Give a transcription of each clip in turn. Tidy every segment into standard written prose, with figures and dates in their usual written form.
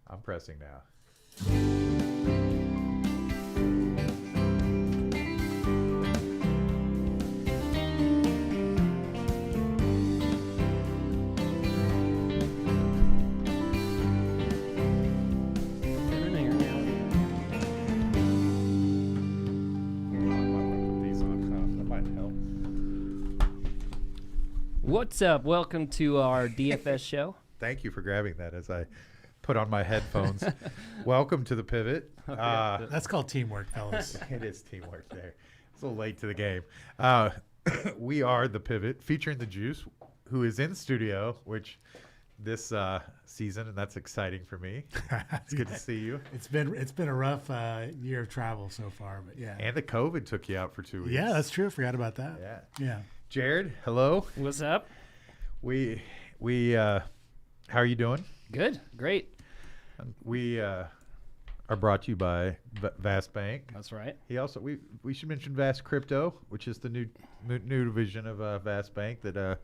I'm pressing now. What's up? Welcome to our DFS show. Thank you for grabbing that as I put on my headphones. Welcome to the Pivot. That's called teamwork, fellas. It is teamwork there. It's a little late to the game. We are the Pivot, featuring the Juice, who is in studio, which this season, and that's exciting for me. It's good to see you. It's been a rough year of travel so far, but yeah. And the COVID took you out for 2 weeks. Yeah, that's true. Forgot about that. Yeah. Jared, hello. What's up? We how are you doing? Good. Great. We are brought to you by Vast Bank. That's right. He also we should mention Vast Crypto, which is the new division of Vast Bank that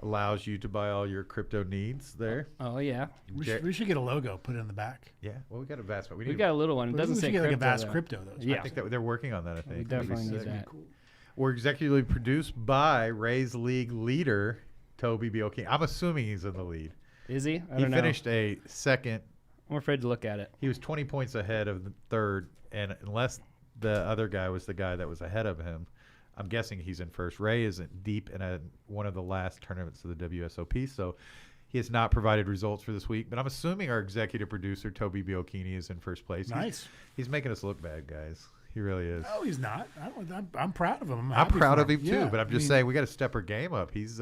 allows you to buy all your crypto needs there. Oh, yeah. We should get a logo, put it in the back. Yeah. Well, we got a Vast Bank. We got a little one. It doesn't we say should get like a crypto, Vast though. Crypto, though. Yeah. I think that they're working on that. I think We definitely need that. Cool. We're executively produced by Ray's league leader Toby Bielkin. I'm assuming he's in the lead. Is he? I He don't know. finished a second. I'm afraid to look at it. He was 20 points ahead of the third, and unless the other guy was the guy that was ahead of him, I'm guessing he's in first. Ray is deep in one of the last tournaments of the WSOP, so he has not provided results for this week. But I'm assuming our executive producer, Toby Bielkini, is in first place. Nice. He's making us look bad, guys. He really is. No, he's not. I'm proud of him. I'm proud of him, too, Yeah, but I'm just saying we got to step our game up. He's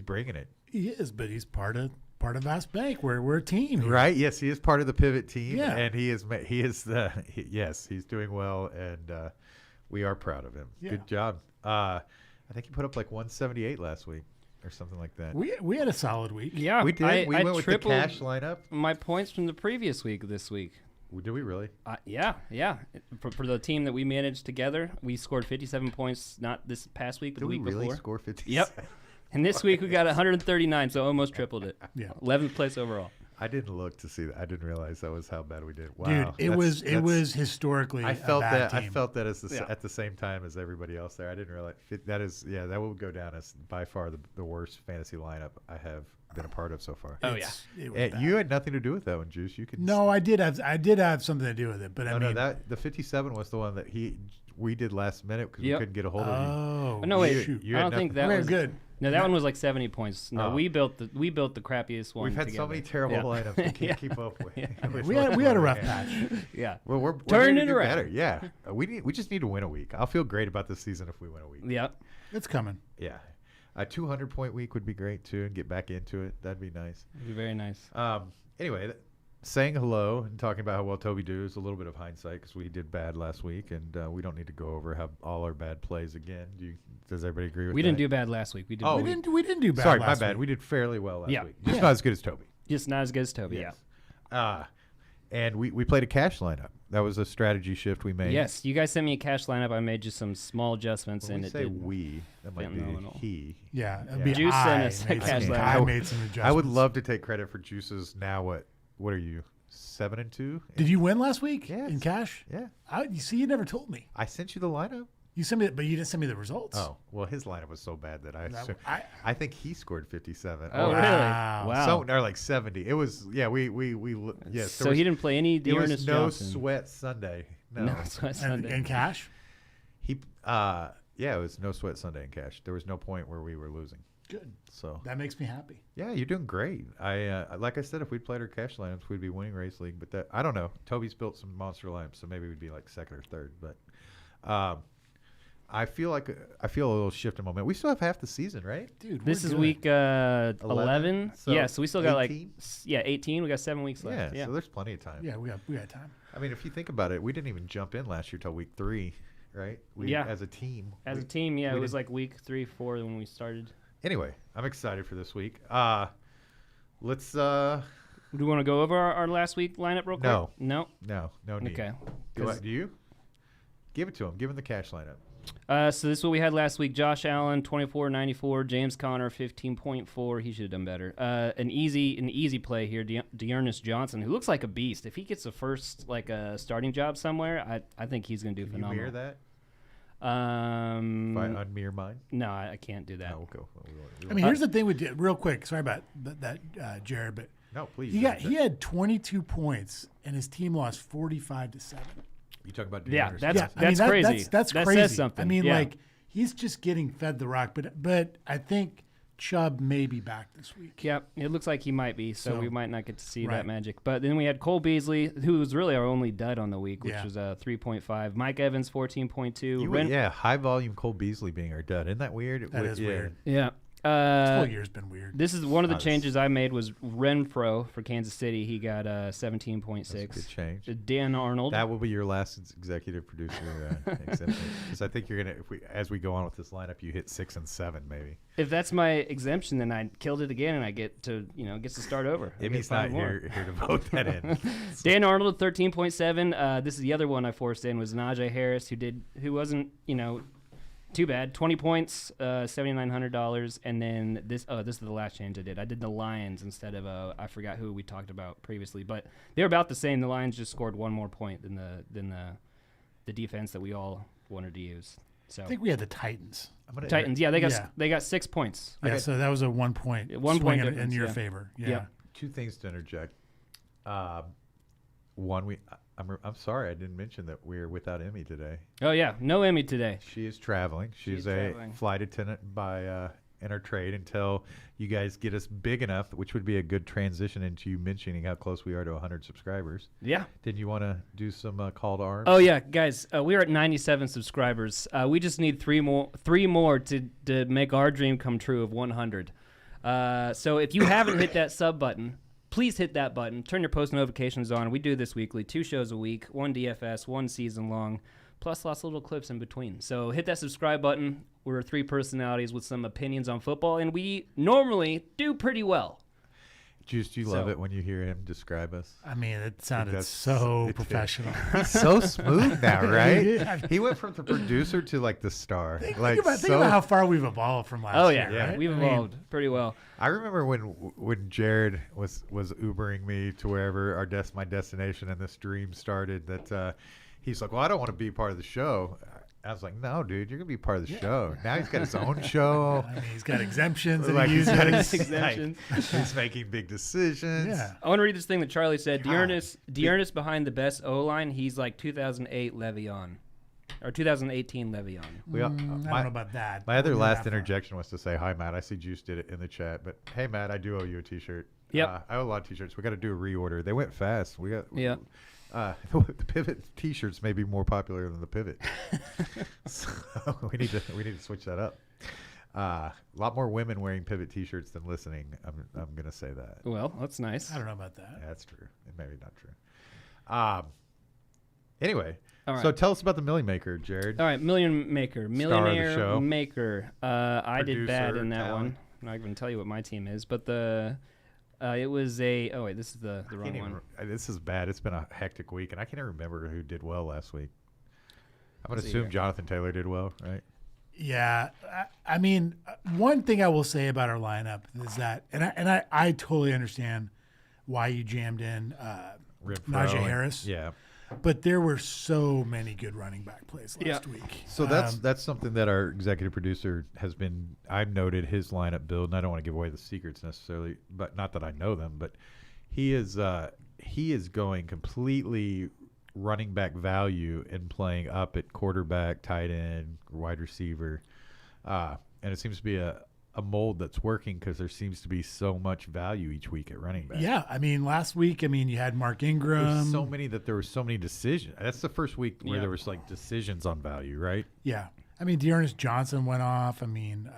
bringing it. He is, but he's part of Vast Bank. We're a team here. Right? Yes, he is part of the Pivot team, Yeah. and yes, he's doing well, and we are proud of him. Yeah. Good job. I think he put up like 178 last week or something like that. We had a solid week. Yeah. We did. We I went with the tripled cash lineup. my points from the previous week this week. Did we really? Yeah. For the team that we managed together, we scored 57 points, not this past week, but Did the we week really before. score 50? Yep. And this week we got 139, so almost tripled it. Yeah. 11th place overall. I didn't look to see that. I didn't realize that was how bad we did. Wow. Dude, it was historically I felt a bad that. team. I felt that Yeah. at the same time as everybody else there. I didn't realize that will go down as by far the worst fantasy lineup I have been a part of so far. Oh, It was And bad. you had nothing to do with that one, Juice. You could No, I did have something to do with it, but I mean, that the 57 was the one that we did last minute because we Yep. couldn't get a hold of you. oh No, wait. shoot. You I had don't think nothing. that Okay, was good. No, that one was like 70 points. No, Oh. we built the crappiest one. We've had together. so many terrible Yeah. lineups we can't Yeah. keep up with. We had a rough patch. Yeah. Well, we're Turn ready to it do around. better. Yeah, we just need to win a week. I'll feel great about this season if we win a week. Yeah. It's coming. Yeah, a 200-point week would be great too, and get back into it. That'd be nice. It'd be very nice. Anyway, saying hello and talking about how well Toby do is a little bit of hindsight because we did bad last week, and we don't need to go over all our bad plays again. Does everybody agree with that? We didn't do bad last week. We did. Oh, We didn't do bad. Sorry, my last bad. week. We did fairly well last Yeah. week. Just not as good as Toby. Just not as good as Toby. Yes. And we played a cash lineup. That was a strategy shift we Yeah. made. Yes. You guys sent me a cash lineup. I made just some small adjustments, When and we it say did. we, that might be phenomenal. he. Yeah, it'd Yeah. be Juice sent us a made cash some- lineup. I made some adjustments. I would love to take credit for Juice's now. What are you? 7-2? Did you win last week Yes. in cash? Yeah. You see, you never told me. I sent you the lineup. You sent me, but you didn't send me the results. Oh, well, his lineup was so bad that I think he scored 57. Oh, Wow. really? Wow. Or like 70. It was, yeah, yes. So he didn't play any It was Dearness no Johnson. sweat Sunday. No. No sweat Sunday. And cash. He, it was no sweat Sunday in cash. There was no point where we were losing. Good. So, That makes me happy. yeah, you're doing great. Like I said, if we'd played our cash lineups, we'd be winning Race League. But I don't know. Toby's built some monster lineups, so maybe we'd be like second or third. But I feel a little shift in momentum. We still have half the season, right? Dude, This we're is good. week 11. So Yeah, so we still got 18? 18. We got 7 weeks Yeah, left. Yeah. so there's plenty of time. Yeah, we got time. I mean, if you think about it, we didn't even jump in last year till week 3, right? Yeah. As a team. As a team, yeah, we it was didn't- like week 3, 4 when we started. Anyway, I'm excited for this week. Let's. Do we want to go over our last week lineup real quick? No. No? No need. Okay. Do you? Give it to him. Give him the cash lineup. So this is what we had last week. Josh Allen, 24.94. James Conner, 15.4. He should have done better. An easy play here. Dearness Johnson, who looks like a beast. If he gets a first starting job somewhere, I think he's going to do Can phenomenal. you mirror that? If I unmirror mine? No, I can't do that. No, we'll go. I mean, here's the thing with real quick. Sorry about that, Jared, but No, please. he had 22 points and his team lost 45-7. You talk about Yeah, Dearness that's Johnson. that's crazy. That's that crazy. says something. I mean, Yeah. he's just getting fed the rock, but I think Chubb may be back this week. Yep, it looks like he might be, so So- we might not get to see right. that magic. But then we had Cole Beasley, who was really our only dud on the week, which Yeah. was 3.5. Mike Evans, 14.2. Yeah, high volume Cole Beasley being our dud. Isn't that weird? That is weird. Yeah. This whole year's been weird. This is one of the Nice. changes I made was Renfro for Kansas City. He got That's a 17.6. good change. Dan Arnold. That will be your last executive producer because I think you're gonna. As we go on with this lineup, you hit 6 and 7 maybe. If that's my exemption, then I killed it again, and I get to start over. I get Emmy's 5 not more. here to vote that in. Dan Arnold, 13.7. This is the other one I forced in was Najee Harris, who wasn't too bad. 20 points, $7,900, and then this is the last change I did. I did the Lions instead of I forgot who we talked about previously, but they're about the same. The Lions just scored one more point than the defense that we all wanted to use. So I think we had the Titans. Titans, yeah, they got 6 points. Yeah, so that was a 1 point. 1 point swing in difference, your yeah. favor. Yeah. Yep. Two things to interject. One, I'm sorry I didn't mention that we're without Emmy today. Oh yeah, no Emmy today. She is traveling. She's a traveling. flight attendant by in our trade until you guys get us big enough, which would be a good transition into you mentioning how close we are to 100 subscribers. Yeah. Did you want to do some call to arms? Oh yeah, guys, we're at 97 subscribers. We just need three more to make our dream come true of 100. So if you haven't hit that sub button, please hit that button. Turn your post notifications on. We do this weekly, 2 shows a week, 1 DFS, 1 season long, plus lots of little clips in between. So hit that subscribe button. We're 3 personalities with some opinions on football, and we normally do pretty well. Juice, do you love it when you hear him describe us? I mean, it sounded That's- so it- professional. He's so smooth now, right? Yeah. He went from the producer to like the star. Think like about how far we've evolved from last year. yeah. Right? We've I mean, evolved pretty well. I remember when Jared was Ubering me to wherever my destination and this dream started. That he's like, well, I don't want to be part of the show. I was like, no, dude, you're gonna be part of the show. Now he's got his own show. I mean, he's got exemptions that Like, he he's uses. got his- Exemptions. He's making big decisions. Yeah. I want to read this thing that Charlie said. God. Dearness behind the best O-line. He's like 2008 Le'Veon. Or 2018 Le'Veon. We all- I don't know about that. My other Not last that far. interjection was to say, hi, Matt. I see Juice did it in the chat, but hey, Matt, I do owe you a T-shirt. Yep. I owe a lot of T-shirts. We got to do a reorder. They went fast. We got. Yeah. The pivot T-shirts may be more popular than the pivot, so we need to switch that up. A lot more women wearing pivot T-shirts than listening. I'm gonna say that. Well, that's nice. I don't know about that. That's true. It may be not true. Anyway, All right. so tell us about the Millie Maker, Jared. All right, Millionaire show. Maker. I did bad Producer, in that talent. one. I'm not going to tell you what my team is, but it was a. Oh wait, this is the wrong one. This is bad. It's been a hectic week, and I can't even remember who did well last week. I'm gonna Let's see assume here. Jonathan Taylor did well, right? Yeah, I mean, one thing I will say about our lineup is that, and I totally understand why you jammed in Renfro Najee and- Harris. Yeah. But there were so many good running back plays Yeah. last week. So that's something that our executive producer has been. I've noted his lineup build, and I don't want to give away the secrets necessarily, but not that I know them. But he is going completely running back value and playing up at quarterback, tight end, wide receiver, and it seems to be a mold that's working because there seems to be so much value each week at running back. Yeah, I mean, last week, you had Mark Ingram. There's so many that there were so many decisions. That's the first week where Yeah. there was like decisions on value, right? Yeah, I mean, Dearness Johnson went off. I mean,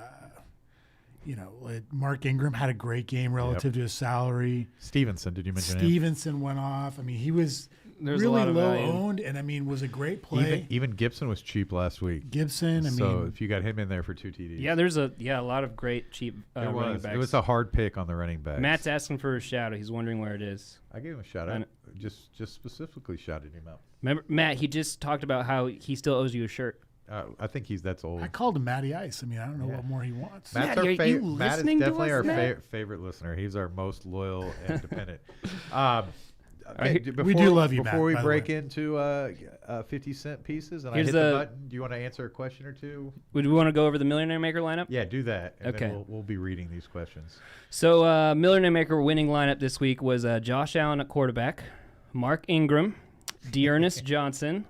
Mark Ingram had a great game relative to his salary. Stevenson, did you mention him? Stevenson went off. I mean, he was There's a really lot of low value. owned, and was a great play. Even Gibson was cheap last week. Gibson, So if you got him in there for 2 TDs. Yeah, there's a lot of great cheap running backs. It was a hard pick on the running backs. Matt's asking for a shout out. He's wondering where it is. I gave him a shout out. Just specifically shouted him out. Remember, Matt, he just talked about how he still owes you a shirt. I think that's old. I called him Matty Ice. I mean, I don't know what more he wants. Matt's Matt, our are you Matt is listening to definitely us, our Matt? favorite listener. He's our most loyal and dependent. right. We do love you, Before Matt, we by the break way. into 50-cent pieces and Here's I hit the the- button, do you want to answer a question or two? Would we want to go over the Millionaire Maker lineup? Yeah, do that. And Okay. then we'll be reading these questions. So, Millionaire Maker winning lineup this week was Josh Allen at quarterback, Mark Ingram, Dearness Johnson,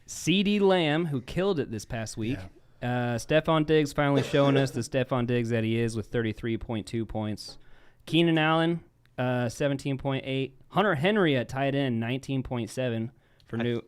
C.D. Lamb, who killed it this past week. Stephon Diggs finally showing us the Stephon Diggs that he is with 33.2 points. Keenan Allen, 17.8. Hunter Henry at tight end, 19.7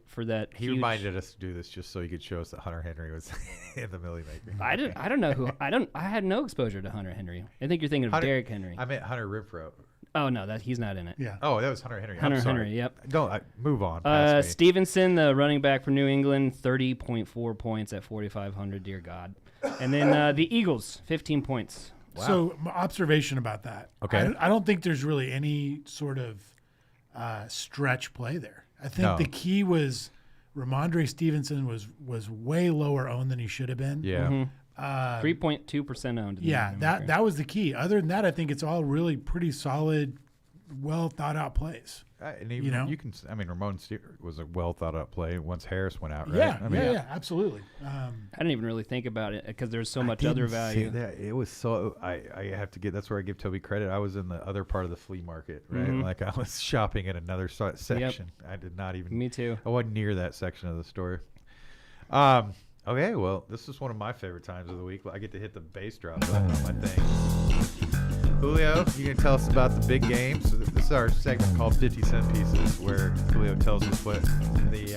for that. He huge. reminded us to do this just so he could show us that Hunter Henry was in the Millie Maker. I don't know who. I had no exposure to Hunter Henry. I think you're thinking of Derrick Henry. I meant Hunter Renfro. Oh no, he's not in it. Yeah. Oh, that was Hunter Henry. Hunter I'm sorry. Henry. Yep. Move on. past me. Stevenson, the running back for New England, 30.4 points at 4,500. Dear God. And then the Eagles, 15 points. Wow. So my observation about that. Okay. I don't think there's really any sort of stretch play there. I think No. the key was Ramondre Stevenson was way lower owned than he should have been. Yeah. 3.2% owned. in the Yeah, Millionaire Maker. that was the key. Other than that, I think it's all really pretty solid, well thought out plays. And even, You know? you can. I mean, Ramon was a well thought out play once Harris went out, right? Yeah, I mean, yeah, absolutely. I didn't even really think about it because there's so much didn't other see value. that. It was so. I have to get. That's where I give Toby credit. I was in the other part of the flea market, right? Mhm. Like I was shopping in another section. I did not even. Me too. I wasn't near that section of the store. Okay, well, this is one of my favorite times of the week. I get to hit the bass drop button on my thing. Julio, you can tell us about the big games. So this is our segment called 50-cent Pieces, where Julio tells us what the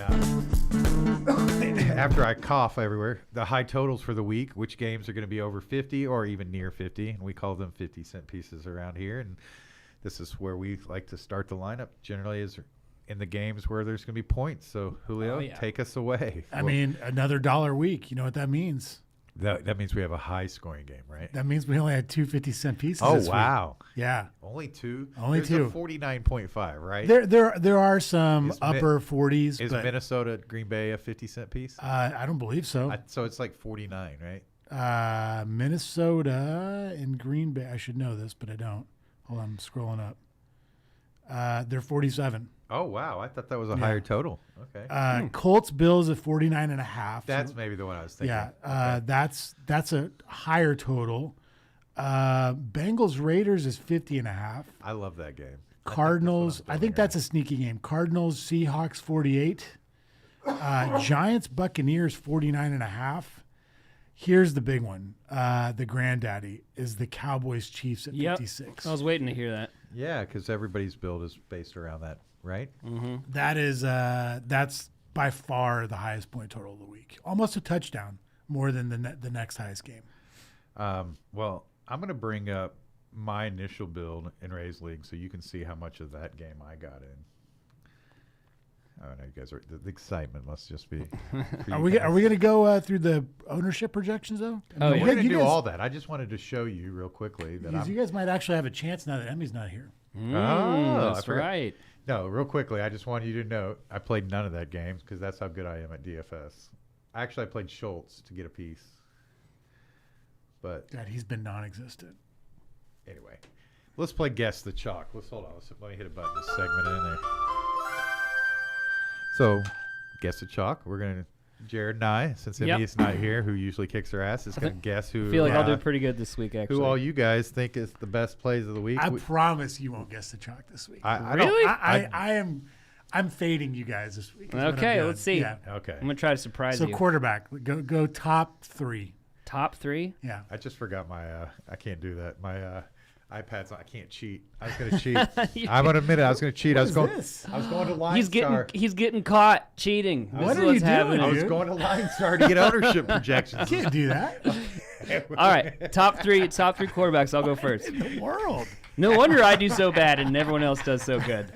after I cough everywhere, the high totals for the week, which games are going to be over 50 or even near 50, and we call them 50-cent pieces around here. And this is where we like to start the lineup. Generally, is in the games where there's going to be points. So Julio, Oh, yeah. take us away. I mean, another $1 week. You know what that means? That means we have a high scoring game, right? That means we only had 2 50-cent pieces. Oh this week. wow, Yeah. only two. Only There's two. A 49.5, right? There are some Is Mi- upper 40s, Is but Minnesota Green Bay a 50-cent piece? I don't believe so. So it's like 49, right? Minnesota and Green Bay. I should know this, but I don't. Hold on, I'm scrolling up. They're 47. Oh wow, I thought that was a higher total. Okay, Colts Bills at 49.5. that's maybe the one I was thinking. yeah. That's a higher total. Bengals Raiders is 50.5. I love that game. Cardinals. I think that's that's a sneaky game. Cardinals Seahawks 48. Giants Buccaneers 49.5. Here's the big one. The granddaddy is the Cowboys Chiefs at Yep. 56. I was waiting to hear that. Yeah, because everybody's build is based around that, right? That is that's by far the highest point total of the week. Almost a touchdown more than the next highest game. Well, I'm going to bring up my initial build in Rays League so you can see how much of that game I got in. I don't know, you guys are the excitement must just be. Are we going to go through the ownership projections though? Oh, yeah. We're going to You do guys- all that. I just wanted to show you real quickly that You guys might actually have a chance now that Emmy's not here. Oh, I That's forgot. right. No, real quickly, I just want you to know I played none of that game because that's how good I am at DFS. Actually, I played Schultz to get a piece. But God, he's been non-existent. anyway, let's play Guess the Chalk. Hold on. Let me hit a button to segment in there. So, Guess the Chalk. We're going to, Jared and I, since Yep. Emmy's not here, who usually kicks her ass, is going to guess who. I feel like I'll do pretty good this week, actually. who all you guys think is the best plays of the week. I promise you won't guess the chalk this week. I Really? don't. I'm fading you guys this week. is what I'm Okay, doing. let's see. Yeah. Okay. I'm going to try to surprise So you. quarterback, go top 3. Top 3? Yeah. I just forgot my. I can't do that. My iPad's. I can't cheat. I was going to cheat. I'm going to admit it. I was going to cheat. I was is going. this? I was going to Line He's Star. getting caught cheating. This What is are what's you happening. doing, I was dude? going to Line Star to get ownership projections. Can't do that All right, top three quarterbacks. I'll go first. in the world. No wonder I do so bad and everyone else does so good.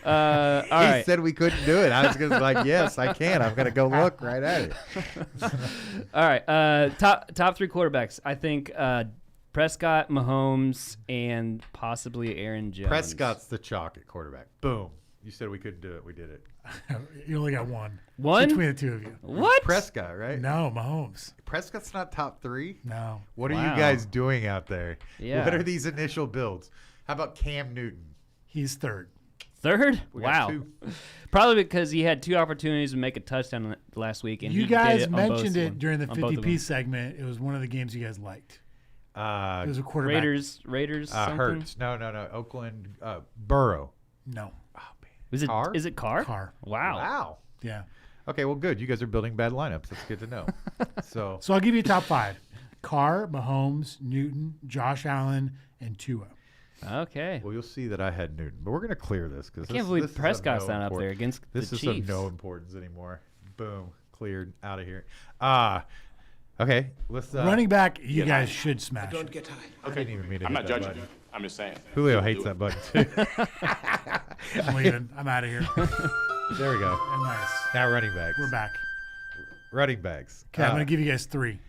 All He right. said we couldn't do it. I was going to like, yes, I can. I'm going to go look right at it. All right. Top 3 quarterbacks. I think Prescott, Mahomes, and possibly Aaron Jones. Prescott's the chalk at quarterback. Boom. You said we couldn't do it. We did it. You only got one. One? Between the two of you. What? Prescott, right? No, Mahomes. Prescott's not top 3. No. What are Wow. you guys doing out there? Yeah. What are these initial builds? How about Cam Newton? He's third. Third? We got Wow. 2. Probably because he had 2 opportunities to make a touchdown last week, and You he guys did it on both mentioned of it them- during the on both of 50p them. segment. It was one of the games you guys liked. It was a quarterback. Raiders. Something? Hurts. No. Oakland. Burrow. No. Oh, man. Was it? Carr? Is it Carr? Carr. Wow. Wow. Yeah. Okay, well, good. You guys are building bad lineups. That's good to know. So, So I'll give you a top 5. Carr, Mahomes, Newton, Josh Allen, and Tua. Okay. well, you'll see that I had Newton, but we're going to clear this because I can't believe Prescott's not up there against This the is Chiefs. of no importance anymore. Boom, cleared, out of here. Okay, let's. Running back, you guys should smash. Don't get high. I didn't even mean to I'm hit not that judging. button. I'm just saying. Julio hates that button too. I'm leaving. I'm out of here. There we go. Nice. Now running backs. We're back. Running backs. Okay, I'm going to give you guys 3.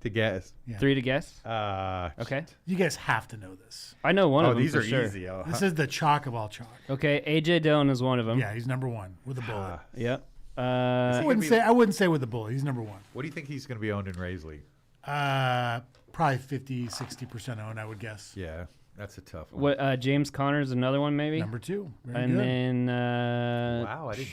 to guess. Yeah. 3 to guess. Okay. You guys have to know this. I know one Oh, of them these for are sure. easy. Oh, This is the chalk of all chalk. Okay, AJ Dillon is one of them. Yeah, he's number 1 with a bullet. Yep. I he wouldn't be- say. I wouldn't say with the bullet. He's number 1. What do you think he's going to be owned in Ray's league? Probably 50, 60% owned, I would guess. Yeah, that's a tough one. What? James Conner's another one, maybe. Number 2. Very and good. then Wow, I didn't.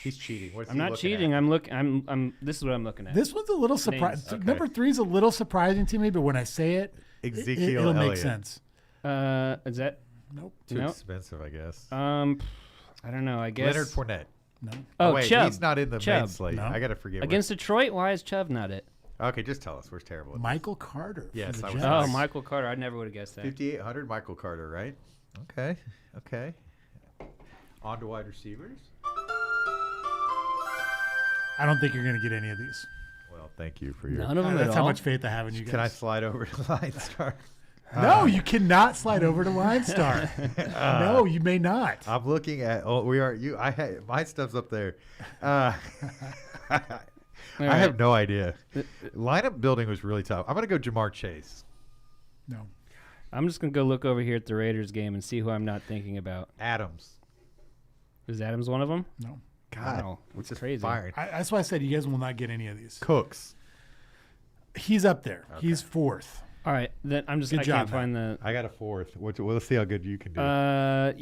He's cheating. What's I'm he not looking cheating. at? I'm looking. I'm. This is what I'm looking at. This one's a little surprising. Okay. Number 3 is a little surprising to me, but when I say it, Ezekiel it'll make Elliott. sense. Is that? Nope. Too Nope. expensive, I guess. I don't know. I guess. Leonard Fournette. No. Oh, wait, Chubb. he's not in the main Chubb. slate. No. I got to forget. Against Detroit. Why is Chubb not it? Okay, just tell us. We're terrible. At Michael Carter. for Yes, the I was Jets. Oh, Yes. Michael Carter. I never would have guessed that. 5,800, Michael Carter, right? Okay. On to wide receivers. I don't think you're going to get any of these. Well, thank you for your. None of them at That's how all. much faith I have in you guys. Can I slide over to Line Star? No, you cannot slide over to Line Star. No, you may not. I'm looking at. Oh, we are. You. I had my stuff's up there. I have no idea. Lineup building was really tough. I'm gonna go Jamar Chase. No. I'm just gonna go look over here at the Raiders game and see who I'm not thinking about. Adams. Is Adams one of them? No. God, Wow, which is crazy. firing. That's why I said you guys will not get any of these. Cooks. He's up there. He's 4th. All right, then I'm just. Good I job, can't find the. I got a 4th. Well, let's see how good you can do.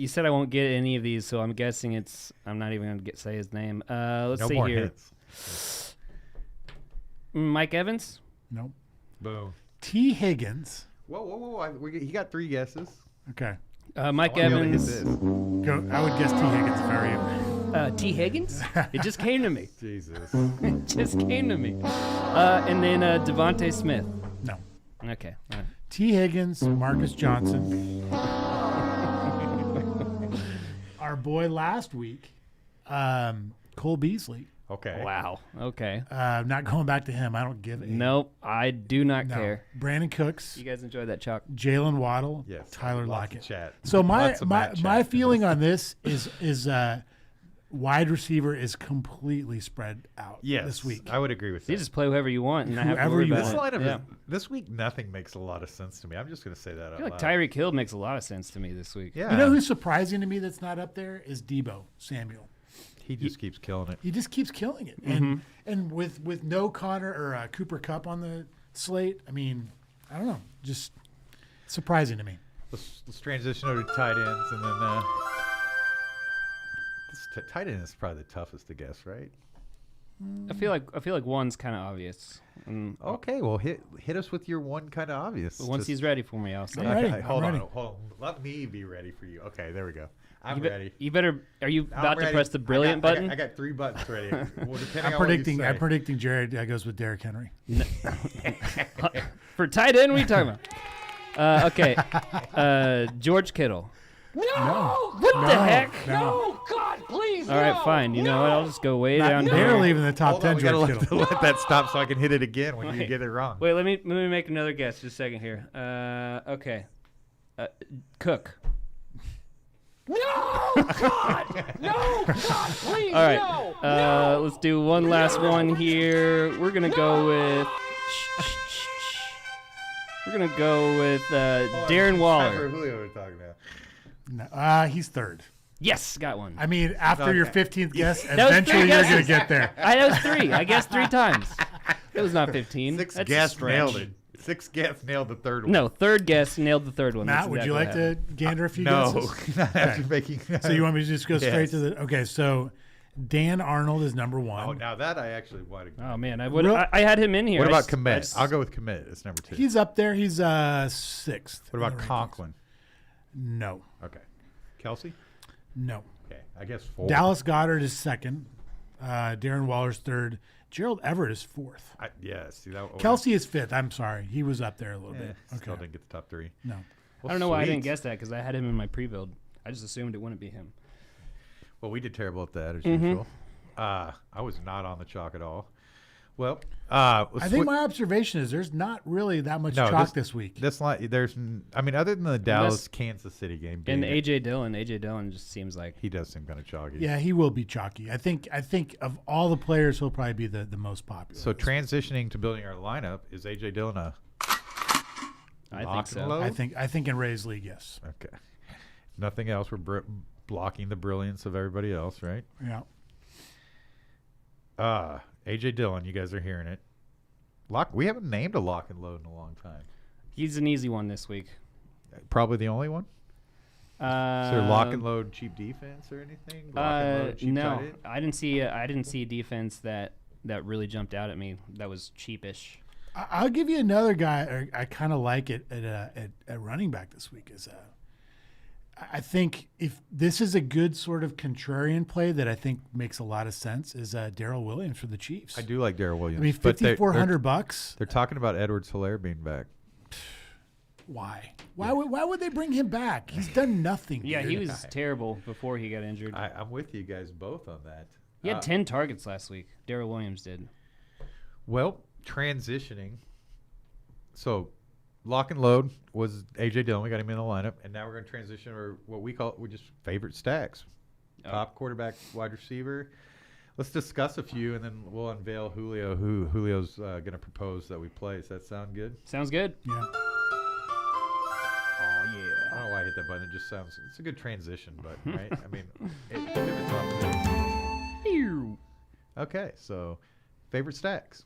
You said I won't get any of these, so I'm guessing it's. I'm not even gonna say his name. Let's no see more here. hits. Mike Evans. Nope. Boom. T. Higgins. Whoa. He got 3 guesses. Okay. Mike I wanna be able to hit Evans. this. Go. I would guess T. Higgins if I were you. T. Higgins. It just came to me. Jesus. It just came to me. And then Devontae Smith. No. Okay. All right. T. Higgins, Marcus Johnson. Our boy last week, Cole Beasley. Okay. Wow. Okay. Not going back to him. I don't give a. Nope. I do not No. care. Brandon Cooks, You guys enjoyed that, Chuck? Jalen Waddle, Yes. Tyler lots of Lockett. Chat. So my Lots of my, Matt my chat. feeling on this is wide receiver is completely spread out Yes, this week. I would agree with that. You just play whoever you want and not have to Whoever worry you about This it. want. lineup Yeah. is, this week nothing makes a lot of sense to me. I'm just going to say that I out feel like loud. Tyreek Hill makes a lot of sense to me this week. Yeah. You know who's surprising to me that's not up there is Debo Samuel. He just keeps killing it. He just keeps killing it, and with no Connor or Cooper Kupp on the slate, I mean, I don't know, just surprising to me. Let's transition over to tight ends, and then tight end is probably the toughest to guess, right? I feel like one's kind of obvious. And Okay, well hit us with your one kind of obvious. once Just- he's ready for me, I'll say. I'm ready. Okay, hold I'm on, ready. hold on. Let me be ready for you. Okay, there we go. I'm You, be- ready. you better. Are you I'm about to ready. press the brilliant button? I got 3 buttons ready. Well, depending I'm on what you say. predicting Jared goes with Derrick Henry. For tight end, what are you talking about? Okay. George Kittle. No, What the heck? No, God, please. All right, fine. You know what? I'll just go way down here. barely even the top Hold on, 10. we gotta George Kittle. let that stop so I can hit it again when you Wait. get it wrong. Wait, let me make another guess. Just a second here. Okay. Cook. No, God. No, God, please. All right. No. Let's do one last one here. We're gonna go with. We're gonna go with Darren Time for Waller. Julio we're talking about. No, he's third. Yes, got one. I mean, after your Okay. 15th guess, was eventually three you're going to guesses. get there. That was 3. I guessed 3 times. It was not 15. Six That's a guess stretch. nailed it. 6 guess nailed the third one. No, third guess nailed the third one. Matt, That's would you exactly like what happened. to gander a few No. guesses? Not after making. So you want me to just go straight Yes. to the? Okay, so Dan Arnold is number 1. Oh, now that I actually want to. Oh man, Real- I had him in here. What I about just- I Commit? just- I'll go with Commit. It's number 2. He's up there. He's 6th. What about Conklin? No, Okay. Kelsey? no. Okay. I guess 4. Dallas Goddard is 2nd. Darren Waller's 3rd. Gerald Everett is 4th. Yeah. See that. Kelsey is 5th. I'm sorry, he was up there a little bit. Still Okay, didn't get the top 3. no. I don't know why I didn't sweet. guess that because I had him in my pre-build. I just assumed it wouldn't be him. Well, we did terrible at that as Mm-hmm. usual. I was not on the chalk at all. Well, I think my observation is there's not really that much No, chalk this week. this line I mean, other than the Dallas Kansas City game, And being- AJ Dillon just seems like he does seem kind of chalky. Yeah, he will be chalky. I think of all the players, he'll probably be the most popular. So transitioning to building our lineup, is AJ Dillon a I lock think and so. load? I think in Ray's league, yes. Okay. If nothing else, we're blocking the brilliance of everybody else, right? Yeah. AJ Dillon, you guys are hearing it. We haven't named a lock and load in a long time. He's an easy one this week. Probably the only one. Is there lock and Um, load cheap defense or anything? Lock and load cheap no, tight end? I didn't see a defense that really jumped out at me. That was cheapish. I'll give you another guy I kind of like it at running back this week. I think if this is a good sort of contrarian play that I think makes a lot of sense is Darrell Williams for the Chiefs. I do like Darrell Williams. I mean, but they're- $5,400. They're talking about Edwards-Helaire being back. Why? Why would they bring him back? He's done nothing. Yeah, dude. he was terrible before he got injured. I'm with you guys both on that. He had 10 targets last week. Darrell Williams did. Well, transitioning. So, lock and load was AJ Dillon. We got him in the lineup, and now we're going to transition to what we call just favorite stacks. Oh. Top quarterback, wide receiver. Let's discuss a few, and then we'll unveil Julio. Who Julio's going to propose that we play. Does that sound good? Sounds good. Yeah. Oh yeah. I don't know why I hit that button. It just sounds. It's a good transition button, right? I mean, it pivots off of this. Okay, so favorite stacks.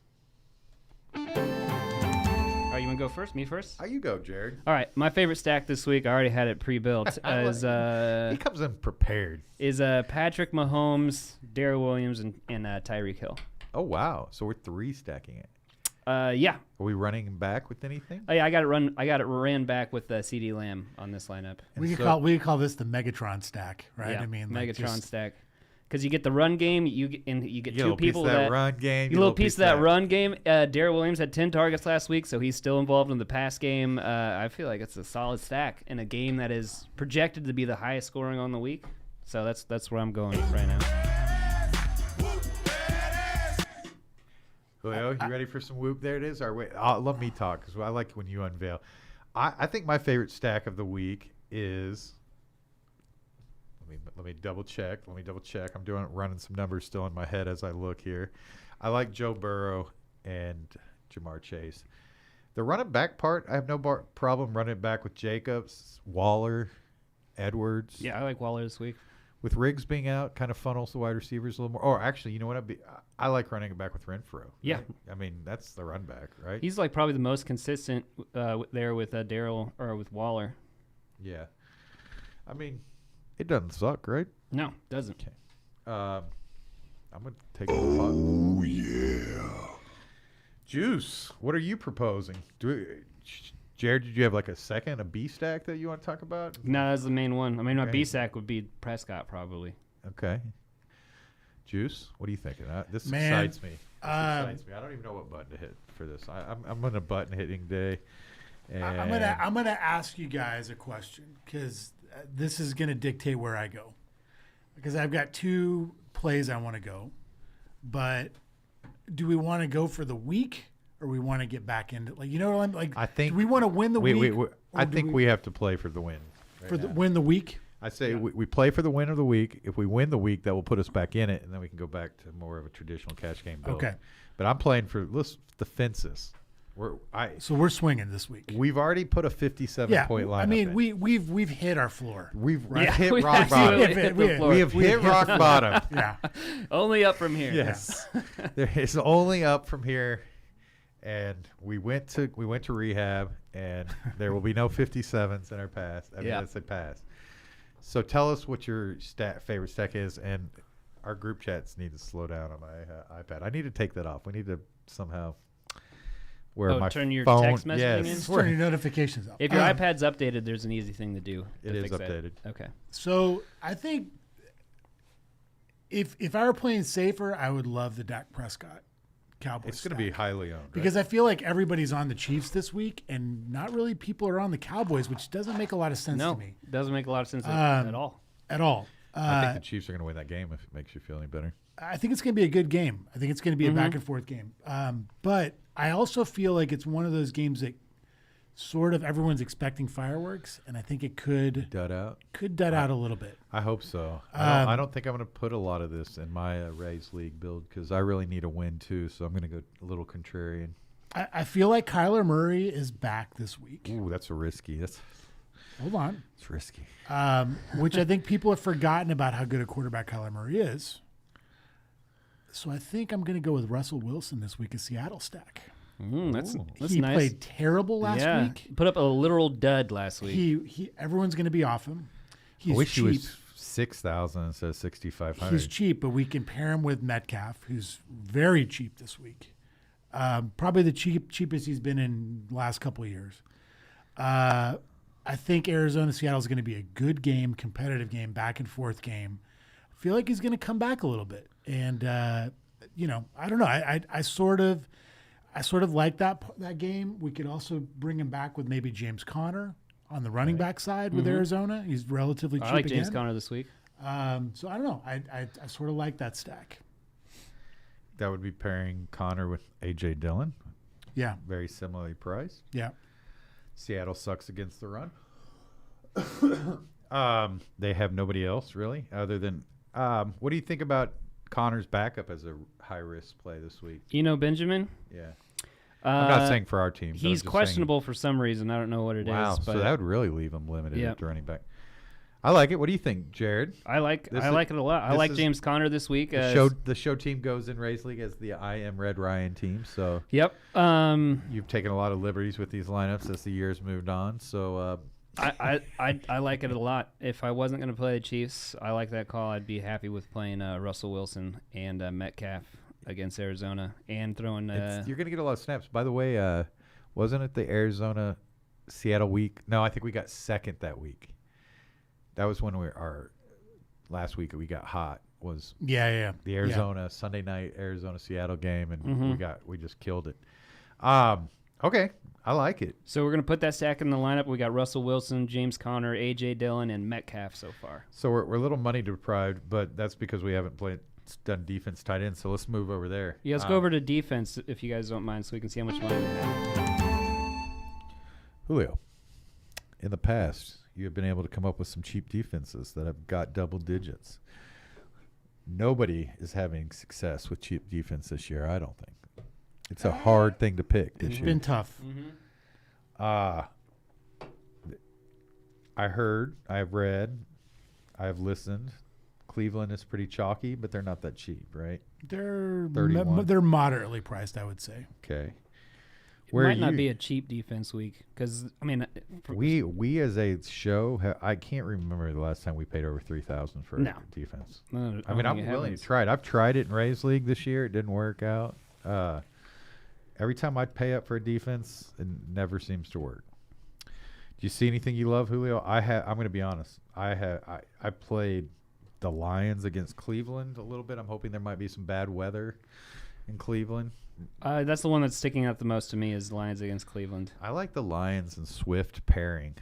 All right, you want to go first? Me first? How you go, Jared? All right, my favorite stack this week, I already had it pre-built, He comes in prepared. is Patrick Mahomes, Darrell Williams, and Tyreek Hill. Oh wow! So we're 3 stacking it. Yeah. Are we running back with anything? Oh, yeah, I got it ran back with CD Lamb on this lineup. We could call this the Megatron stack, right? Yeah, I mean, like Megatron just- stack. Because you get the run game, you get You two get a little people piece of that run game. You get a little piece of that run game. Darrell Williams had 10 targets last week, so he's still involved in the pass game. I feel like it's a solid stack in a game that is projected to be the highest scoring on the week. So that's where I'm going right now. Julio, you ready for some whoop? There it is. Let me talk because I like when you unveil. I think my favorite stack of the week is. Let me double check. I'm running some numbers still in my head as I look here. I like Joe Burrow and Jamar Chase. The running back part, I have no problem running it back with Jacobs, Waller, Edwards. Yeah, I like Waller this week. With Riggs being out, kind of funnels the wide receivers a little more. Or actually, you know what? I like running it back with Renfro. Yeah. Right? I mean, that's the run back, right? He's like probably the most consistent there with Darrell or with Waller. Yeah. I mean, it doesn't suck, right? No, doesn't. Okay. I'm going to take a little pot. Oh, yeah. Juice, what are you proposing? Jared, did you have like a B stack that you want to talk about? No, that's the main one. I mean, my Okay. B sack would be Prescott probably. Okay. Juice, what are you thinking? This Man, excites me. I don't even know what button to hit for this. I'm on a button hitting day. And I'm gonna ask you guys a question because this is gonna dictate where I go. Because I've got 2 plays I want to go, but do we want to go for the week or we want to get back into I think do we want to win the week? I think we have to play for the win. right now. win the week. I say we play for the win of the week. If we win the week, that will put us back in it, and then we can go back to more of a traditional cash game build. Okay. But I'm playing for the fences. So we're swinging this week. We've already put a 57-point line. I mean, we've hit our floor. We've Yeah, hit we rock bottom. absolutely hit the floor. We have hit rock bottom. Yeah. Only up from here. Yes, there is only up from here, and we went to rehab, and there will be no 57s in our past. I mean, Yeah. that's a pass. So tell us what your favorite stack is, and our group chats need to slow down on my iPad. I need to take that off. We need to somehow where my turn your phone, text messaging yes, in? Just turn your notifications up. If your iPad's updated, there's an easy thing to do. It to is fix that. updated. Okay. So I think if I were playing safer, I would love the Dak Prescott Cowboys. It's going to be stack. highly owned. Right? Because I feel like everybody's on the Chiefs this week, and not really people are on the Cowboys, which doesn't make a lot of sense No, to me doesn't make a lot of sense at all. at all. I think the Chiefs are going to win that game if it makes you feel any better. I think it's going to be a good game. I think it's going to be Mm-hmm. a back and forth game. But I also feel like it's one of those games that sort of everyone's expecting fireworks, and I think it could Dud out. out a little bit. I hope so. I don't think I'm going to put a lot of this in my Rays League build because I really need a win too. So I'm going to go a little contrarian. I feel like Kyler Murray is back this week. Ooh, that's a risky. Hold on. It's risky. Which I think people have forgotten about how good a quarterback Kyler Murray is. So I think I'm going to go with Russell Wilson this week as Seattle stack. That's He nice. played terrible last week. Put up a literal dud last week. He everyone's going to be off him. He's I wish cheap. he was 6,000 instead of 6,500. He's cheap, but we can pair him with Metcalf, who's very cheap this week. Probably the cheapest he's been in the last couple of years. I think Arizona Seattle is going to be a good game, competitive game, back and forth game. I feel like he's going to come back a little bit, and I don't know. I sort of like that game. We could also bring him back with maybe James Conner on the running back side with Arizona. He's relatively cheap I like again. James Conner this week. So I don't know. I sort of like that stack. That would be pairing Connor with A.J. Dillon. Yeah, Very similarly priced. yeah. Seattle sucks against the run. They have nobody else really other than what do you think about Connor's backup as a high-risk play this week? Benjamin? Yeah. I'm not saying for our team. but I'm He's just questionable for some reason. I don't know what it is. saying, wow, But so that would really leave him limited Yeah. at the running back. I like it. What do you think, Jared? I like This it a lot. I this like is- James Conner this week. The show team goes in Rays League as the I Am Red Ryan team. So Yep. you've taken a lot of liberties with these lineups as the years moved on. So I like it a lot. If I wasn't going to play the Chiefs, I like that call. I'd be happy with playing Russell Wilson and Metcalf against Arizona and throwing. you're going to get a lot of snaps. By the way, wasn't it the Arizona Seattle week? No, I think we got second that week. That was when last week we got hot. Was Yeah. the Arizona Sunday night Arizona Seattle game, and Mm-hmm. we just killed it. Okay, I like it. So we're going to put that stack in the lineup. We got Russell Wilson, James Conner, A.J. Dillon, and Metcalf so far. So we're a little money deprived, but that's because we haven't done defense tight end. So let's move over there. Yeah, let's go over to defense if you guys don't mind, so we can see how much money we have. Julio. In the past, you have been able to come up with some cheap defenses that have got double digits. Nobody is having success with cheap defense this year, I don't think. It's a hard thing to pick this It's year. been tough. I heard, I've read, I've listened. Cleveland is pretty chalky, but they're not that cheap, right? They're 31. they're moderately priced, I would say. Okay. It might not be a cheap defense week because, I mean, we as a show, I can't remember the last time we paid over 3,000 for No. defense. I I mean, don't I'm think it willing happens. to try it. I've tried it in Rays League this year. It didn't work out. Every time I pay up for a defense, it never seems to work. Do you see anything you love, Julio? I'm going to be honest. I played the Lions against Cleveland a little bit. I'm hoping there might be some bad weather in Cleveland. That's the one that's sticking out the most to me is Lions against Cleveland. I like the Lions and Swift pairing.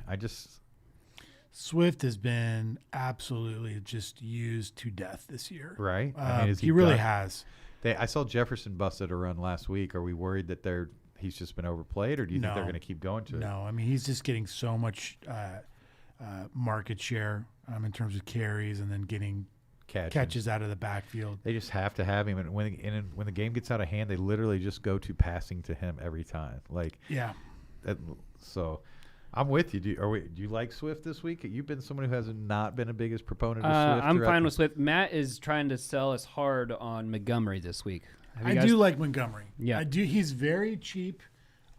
Swift has been absolutely just used to death this year. Right? Is he really done? has. I saw Jefferson busted a run last week. Are we worried that he's just been overplayed, or do you think they're going to keep going to it? No, I mean, he's just getting so much market share in terms of carries and then getting catches out of the backfield. They just have to have him, and when the game gets out of hand, they literally just go to passing to him every time. Like, Yeah. So, I'm with you. Do you like Swift this week? You've been someone who has not been a biggest proponent of Swift. I'm fine with Swift. Matt is trying to sell us hard on Montgomery this week. I do like Montgomery. Yeah. I do. He's very cheap.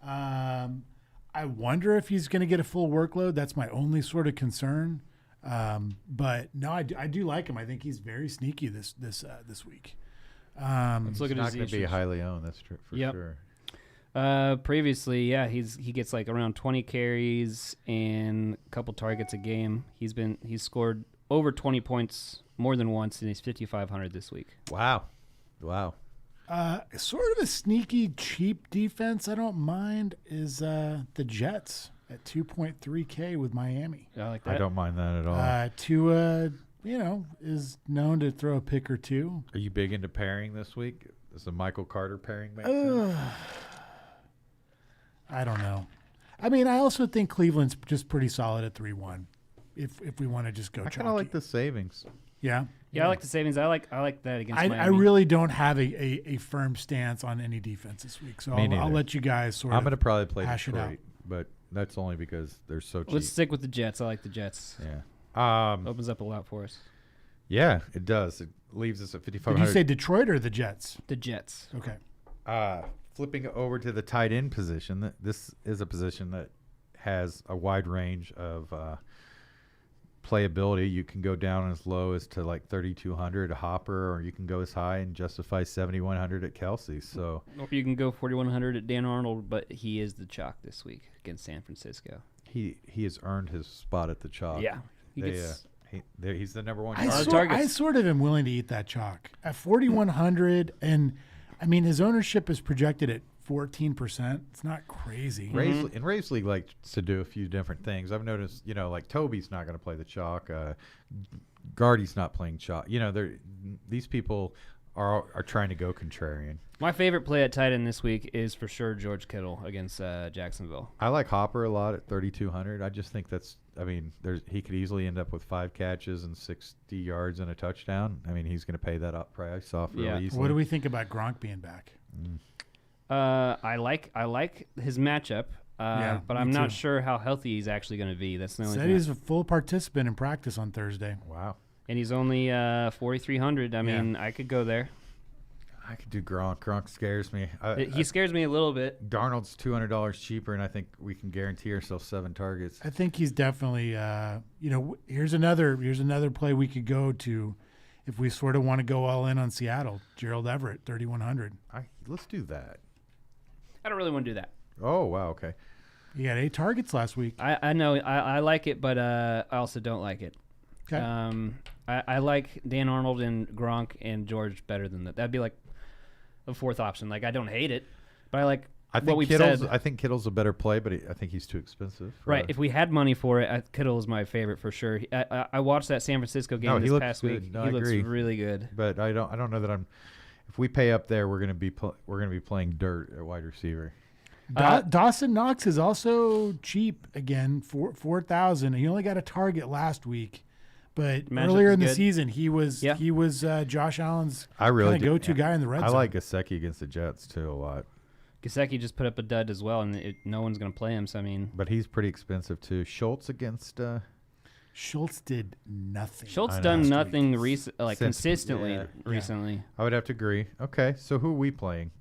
I wonder if he's going to get a full workload. That's my only sort of concern. But no, I do like him. I think he's very sneaky this week. Let's look He's at not his going to be issues. highly owned. That's true for Yep. sure. Previously, yeah, he gets like around 20 carries and a couple targets a game. He's scored over 20 points more than once, and he's 5,500 this week. Wow. Sort of a sneaky, cheap defense I don't mind is the Jets at 2.3K with Miami. I like that. I don't mind that at all. Tua, is known to throw a pick or two. Are you big into pairing this week? Does the Michael Carter pairing make sense? I don't know. I mean, I also think Cleveland's just pretty solid at 3-1. If we want to just go I chalky. kind of like the savings. Yeah. Yeah, I like the savings. I like that against I Miami. really don't have a firm stance on any defense this week, so Me I'll neither. let you guys sort I'm of going to probably play hash it out. Detroit, but that's only because they're so cheap. Let's stick with the Jets. I like the Jets. Yeah. Opens up a lot for us. Yeah, it does. It leaves us at Did 5,500. you say Detroit or the Jets? The Jets. Okay. Flipping over to the tight end position, this is a position that has a wide range of playability. You can go down as low as to like 3,200 at Hopper, or you can go as high and justify 7,100 at Kelsey. So Or you can go 4,100 at Dan Arnold, but he is the chalk this week against San Francisco. he has earned his spot at the chalk. Yeah. He's the number one. I targets. sort of am willing to eat that chalk at 4,100, and I mean his ownership is projected at 14%. It's not crazy. Raves League likes to do a few different things. I've noticed, like Toby's not going to play the chalk. Guardy's not playing chalk. These people are trying to go contrarian. My favorite play at tight end this week is for sure George Kittle against Jacksonville. I like Hopper a lot at 3,200. I just think he could easily end up with 5 catches and 60 yards and a touchdown. I mean, he's going to pay that up price off really easily. What do we think about Gronk being back? I like his matchup, but me I'm not too. sure how healthy he's actually going to be. That's the only Said thing. he's a full participant in practice on Thursday. Wow. And he's only 4,300. I mean, I could go there. I could do Gronk. Gronk scares me. He scares me a little bit. Darnold's $200 cheaper, and I think we can guarantee ourselves 7 targets. I think he's definitely. Here's another play we could go to, if we sort of want to go all in on Seattle. Gerald Everett, 3,100. Let's do that. I don't really want to do that. Oh, wow. Okay. He had 8 targets last week. I know I like it, but I also don't like it. Okay. I like Dan Arnold and Gronk and George better than that. That'd be like a 4th option. Like, I don't hate it, but I like what we've said. I think Kittle's a better play, but I think he's too expensive. Right. If we had money for it, Kittle is my favorite for sure. I watched that San Francisco game No, he this looks past good. week. No, He I looks agree. really good. But I don't know that if we pay up there, we're going to be playing dirt at wide receiver. Dawson Knox is also cheap again, 4,000. He only got a target last week, but Matchup earlier is in the good. season he was Josh Allen's I really kinda go-to guy in the red I zone. like Gesicki against the Jets too a lot, Gesicki just put up a dud as well, and no one's going to play him. So I mean, but he's pretty expensive too. Schultz against Schultz did nothing. Schultz I know. done last nothing week. consistently yeah. recently. I would have to agree. Okay, so who are we playing?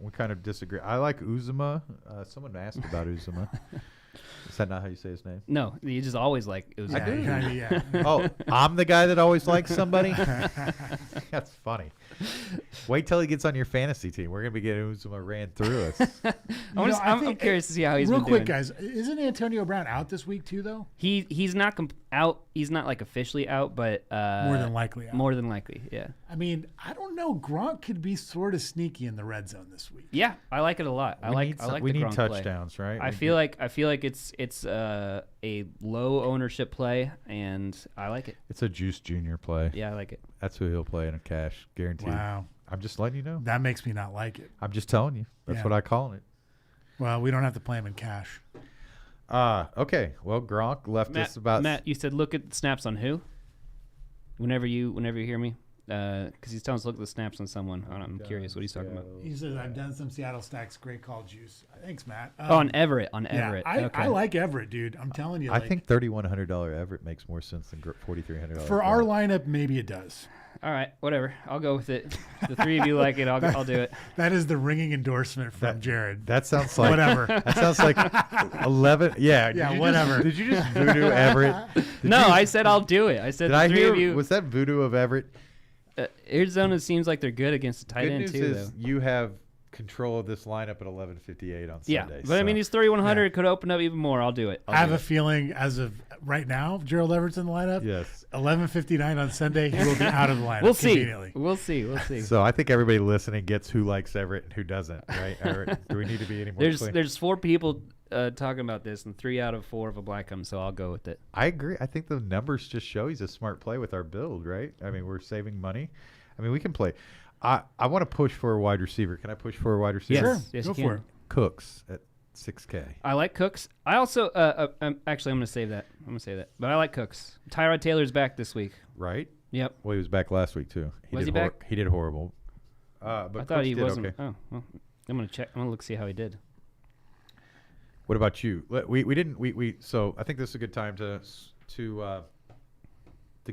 We kind of disagree. I like Uzuma. Someone asked about Uzuma. Is that not how you say his name? No, you just always like it was. Yeah, do. kinda, yeah. Oh, I'm the guy that always likes somebody? That's funny. Wait till he gets on your fantasy team. We're going to be getting Uzuma ran through us. I'm curious to see how he's Real been quick, doing. guys. Isn't Antonio Brown out this week too, though? He's not out. He's not like officially out, but More than likely out. More than likely, yeah. I mean, I don't know. Gronk could be sort of sneaky in the red zone this week. Yeah, I like it a lot. I like we the need Gronk play. touchdowns, right? I feel like it's a low ownership play, and I like it. It's a Juice Junior play. Yeah, I like it. That's who he'll play in a cash, guaranteed. Wow. I'm just letting you know. That makes me not like it. I'm just telling you. That's Yeah. what I call it. Well, we don't have to play him in cash. Okay. Well, Gronk left us about. Matt, you said look at snaps on who? whenever you hear me, because he's telling us to look at the snaps on someone. I'm curious what he's talking about. He says, I've done some Seattle stacks. Great call, Juice. Thanks, Matt. On Everett. Yeah, Okay. I like Everett, dude. I'm telling you. I think $3,100 Everett makes more sense than $4,300. for our lineup, maybe it does. All right, whatever. I'll go with it. The three of you like it. I'll do it. That is the ringing endorsement from Jared. That sounds like Whatever. That sounds like 11. Yeah. Yeah, did you whatever. Did you just voodoo Everett? I said I'll do it. I said Did the I three hear? of you. Was that voodoo of Everett? Arizona seems like they're good against the tight Good end news too, is though. you have control of this lineup at 11:58 on Yeah, Sunday. but I mean, he's 3,100. Yeah. It could open up even more. I'll do it. I have a feeling as of right now, Gerald Everett's in the lineup. yes. 11:59 on Sunday, he will be out of the lineup. We'll see. Conveniently. We'll see. So I think everybody listening gets who likes Everett and who doesn't, right? Do we need to be any more clear? There's 4 people talking about this, and 3 out of 4 of a Blackham. So I'll go with it. I agree. I think the numbers just show he's a smart play with our build, right? I mean, we're saving money. I mean, we can play. I want to push for a wide receiver. Can I push for a wide receiver? Sure. Yes, Go you for can. it. Cooks at 6K. I like Cooks. I also actually I'm gonna save that. But I like Cooks. Tyrod Taylor's back this week. Right? Yep. Well, he was back last week too. Was he back? He did horrible. But I thought Cooks he did wasn't. okay. Oh, well, I'm gonna check. I'm gonna look see how he did. What about you? We didn't. So I think this is a good time to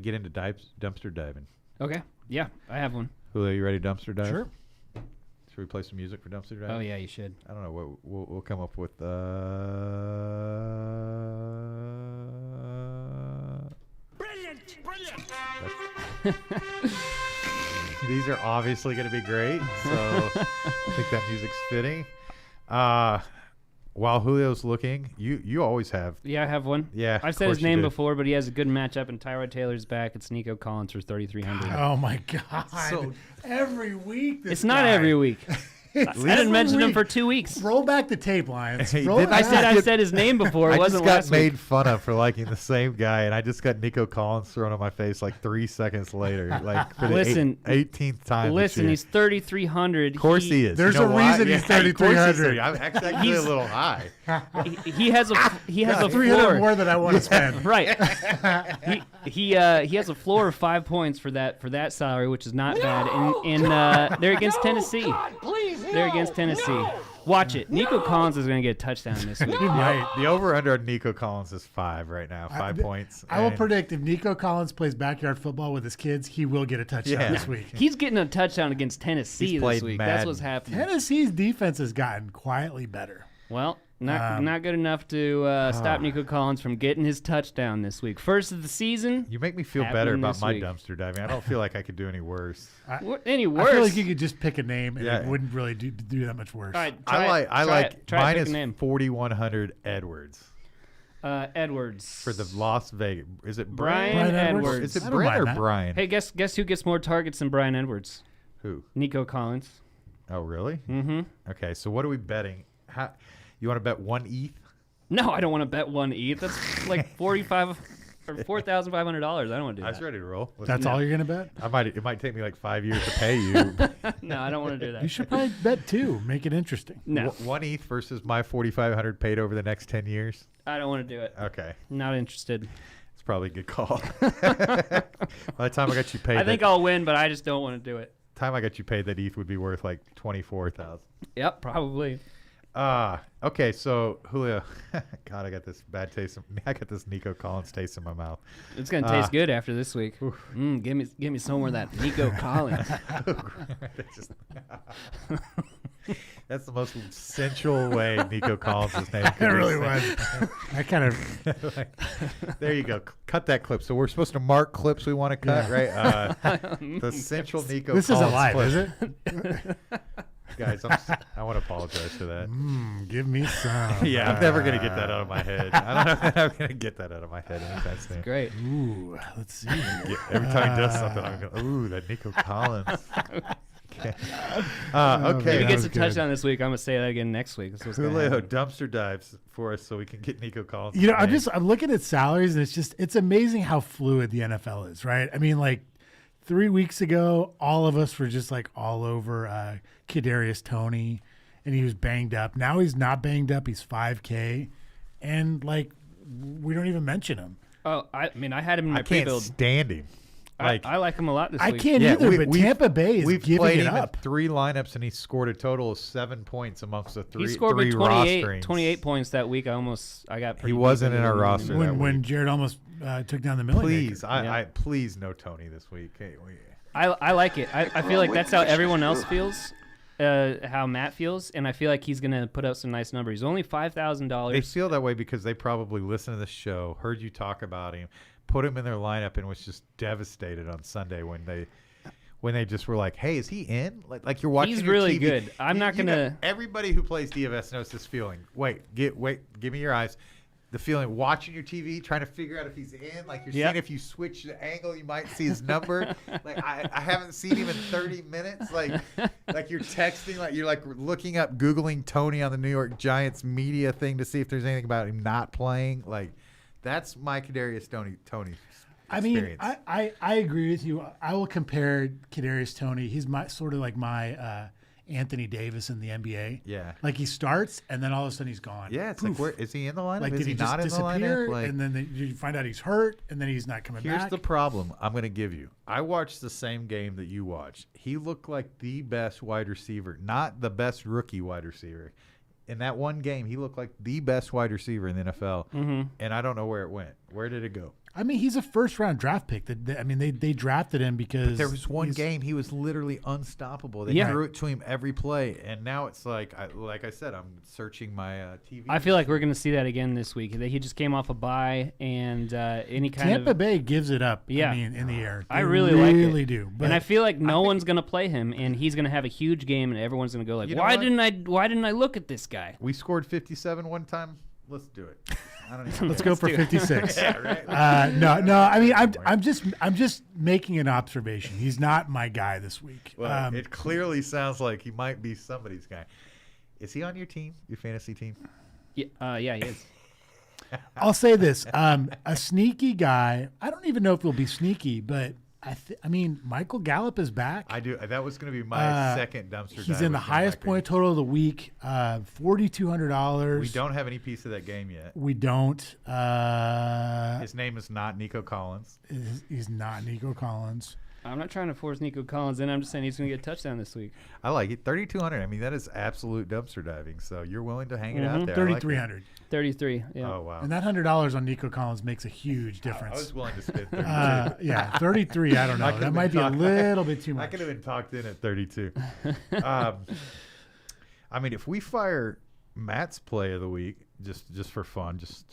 get into dumpster diving. Okay. Yeah, I have one. Julio, you ready to dumpster dive? Sure. Should we play some music for dumpster dive? Oh yeah, you should. I don't know what we'll come up with. Brilliant! These are obviously going to be great, so I think that music's fitting. While Julio's looking, you always have. Yeah, I have one. Yeah, I've of said course his you name do. before, but he has a good matchup, and Tyrod Taylor's back. It's Nico Collins for 3,300. Oh my God! So- every week, this It's not guy. every week. I didn't every mention him week. for 2 weeks. Roll back the tape, Lions. Hey, Roll didn't it I back. said his name before. It I wasn't just got last made week. fun of for liking the same guy, and I just got Nico Collins thrown on my face like 3 seconds later, like for the Listen, 18th time. Listen, he's 3,300. of course he is. There's You know a why? reason he's Yeah, of course he's 3,300. I'm actually a He's- little high. He has a 300 floor. more than I want to spend. Right. he has a floor of 5 points for that salary, which is not bad. And they're against Tennessee. God, please, They're against Tennessee. No. Watch it. Nico Collins is going to get a touchdown this week. Right. The over/under on Nico Collins is 5 right now. 5 points. I will and- predict if Nico Collins plays backyard football with his kids, he will get a touchdown Yeah. this week. He's getting a touchdown against Tennessee He's this played week. Madden. That's what's happening. Tennessee's defense has gotten quietly better. Well, not good enough to stop Nico Collins from getting his touchdown this week. First of the season. You make me feel Happening better about this my week. dumpster diving. I don't feel like I could do any worse. Any worse? I feel like you could just pick a name and Yeah. it wouldn't really do that much worse. All right, I like try mine pick is a name. 4,100 Edwards Edwards for the Las Vegas. Is it Brian Brian Edwards. Edwards. Is it I don't Brent mind or that. Brian? Hey, guess who gets more targets than Brian Edwards? Who? Nico Collins. Oh, really? Mm-hmm. Okay, so what are we betting? You want to bet 1 ETH? No, I don't want to bet 1 ETH. That's like $4,500. I don't want to do I was that. ready to roll. That's all you're going to bet? It might take me like 5 years to pay you. No, I don't want to do that. You should probably bet 2. Make it interesting. No, 1 ETH versus my 4,500 paid over the next 10 years. I don't want to do it. Okay, Not interested. it's probably a good call. By the time I got you paid, I think I'll win, but I just don't want to do it. time I got you paid, that ETH would be worth like 24,000. Yep, probably. Okay, so Julio, God, I got this bad taste. I got this Nico Collins taste in my mouth. It's gonna taste good after this week. Give me some more of that Nico Collins. That's the most sensual way Nico Collins' name. It could be really said. was. I kind of. There you go. Cut that clip. So we're supposed to mark clips we want to cut, right? The sensual Nico This Collins isn't live, clip. is it? Guys, I want to apologize for that. Give me some. Yeah, I'm never going to get that out of my head. I don't know if I'm going to get that out of my head anytime soon. Great. Ooh, let's see. Yeah, every time he does something, I'm going, ooh, that Nico Collins. Okay. Okay. If he that gets was a good. touchdown this week, I'm gonna say that again next week. That's what's gonna Julio happen. dumpster dives for us so we can get Nico Collins. You know, name. I'm looking at salaries and it's amazing how fluid the NFL is, right? I mean, like 3 weeks ago, all of us were just like all over Kadarius Toney, and he was banged up. Now he's not banged up. He's 5K, and like we don't even mention him. Oh, I mean, I had him in I the can't pre-build. stand him. Like I like him a lot this I week. can't either, but Tampa Bay is we've giving played it him up. in 3 lineups, and he scored a total of 7 points amongst the He scored me 28 28 points that week. I got pretty He wasn't deep in our into roster him. that When week. Jared almost took down the million. Please, Yeah. I please no Tony this week. Hey, I like it. I feel like that's how everyone else feels, how Matt feels, and I feel like he's gonna put up some nice numbers. He's only They $5,000. feel that way because they probably listened to the show, heard you talk about him, put him in their lineup, and was just devastated on Sunday when they just were like, "Hey, is he in?" Like you're watching. He's your really TV. good. I'm not gonna. Everybody who plays DFS knows this feeling. Wait, give me your eyes. The feeling watching your TV, trying to figure out if he's in. Like you're Yep. seeing if you switch the angle, you might see his number. Like I haven't seen him in 30 minutes. Like you're texting, like you're like looking up, Googling Tony on the New York Giants media thing to see if there's anything about him not playing. Like that's my Kadarius Tony. I mean, experience. I agree with you. I will compare Kadarius Toney. He's my sort of like my Anthony Davis in the NBA. Yeah. Like he starts and then all of a sudden he's gone. Yeah, it's Poof. like, where is he in the lineup? Like Is did he he just not in the disappear? lineup? Like, And then you find out he's hurt, and then he's not coming here's back. the problem I'm going to give you. I watched the same game that you watched. He looked like the best wide receiver, not the best rookie wide receiver. In that one game, he looked like the best wide receiver in the NFL, and I don't know where it went. Where did it go? I mean, he's a first-round draft pick. They drafted him because There was one he's- game he was literally unstoppable. They Yeah. threw it to him every play, and now it's like I said, I'm searching my TV. I feel like we're gonna see that again this week. He just came off a bye, and any kind Tampa of. Bay gives it up. Yeah. I mean, in the air. I They really like it. really do. But And I feel like no one's gonna play him, and he's gonna have a huge game, and everyone's gonna go like, You know "Why what? didn't I look at this guy?" we scored 57 one time. Let's do it. I don't even let's go for 56. Yeah, right. No. I mean, I'm just making an observation. He's not my guy this week. Well, it clearly sounds like he might be somebody's guy. Is he on your team, your fantasy team? Yeah, he is. I'll say this: a sneaky guy. I don't even know if he'll be sneaky, but I mean, Michael Gallup is back. I do. That was going to be my second dumpster. He's dive in the was gonna highest be- point total of the week. $4,200. We don't have any piece of that game yet. We don't. His name is not Nico Collins. He's not Nico Collins. I'm not trying to force Nico Collins in. I'm just saying he's gonna get a touchdown this week. I like it. 3,200. I mean, that is absolute dumpster diving. So you're willing to hang it out there. I like it. 3,300. 33. Yeah. Oh wow. And that $100 on Nico Collins makes a huge I difference. was willing to spend 32. Yeah, 33. I don't know. I could've That been might be a talking- little bit too I much. could have been talked in at 32. I mean, if we fire Matt's play of the week, just for fun, just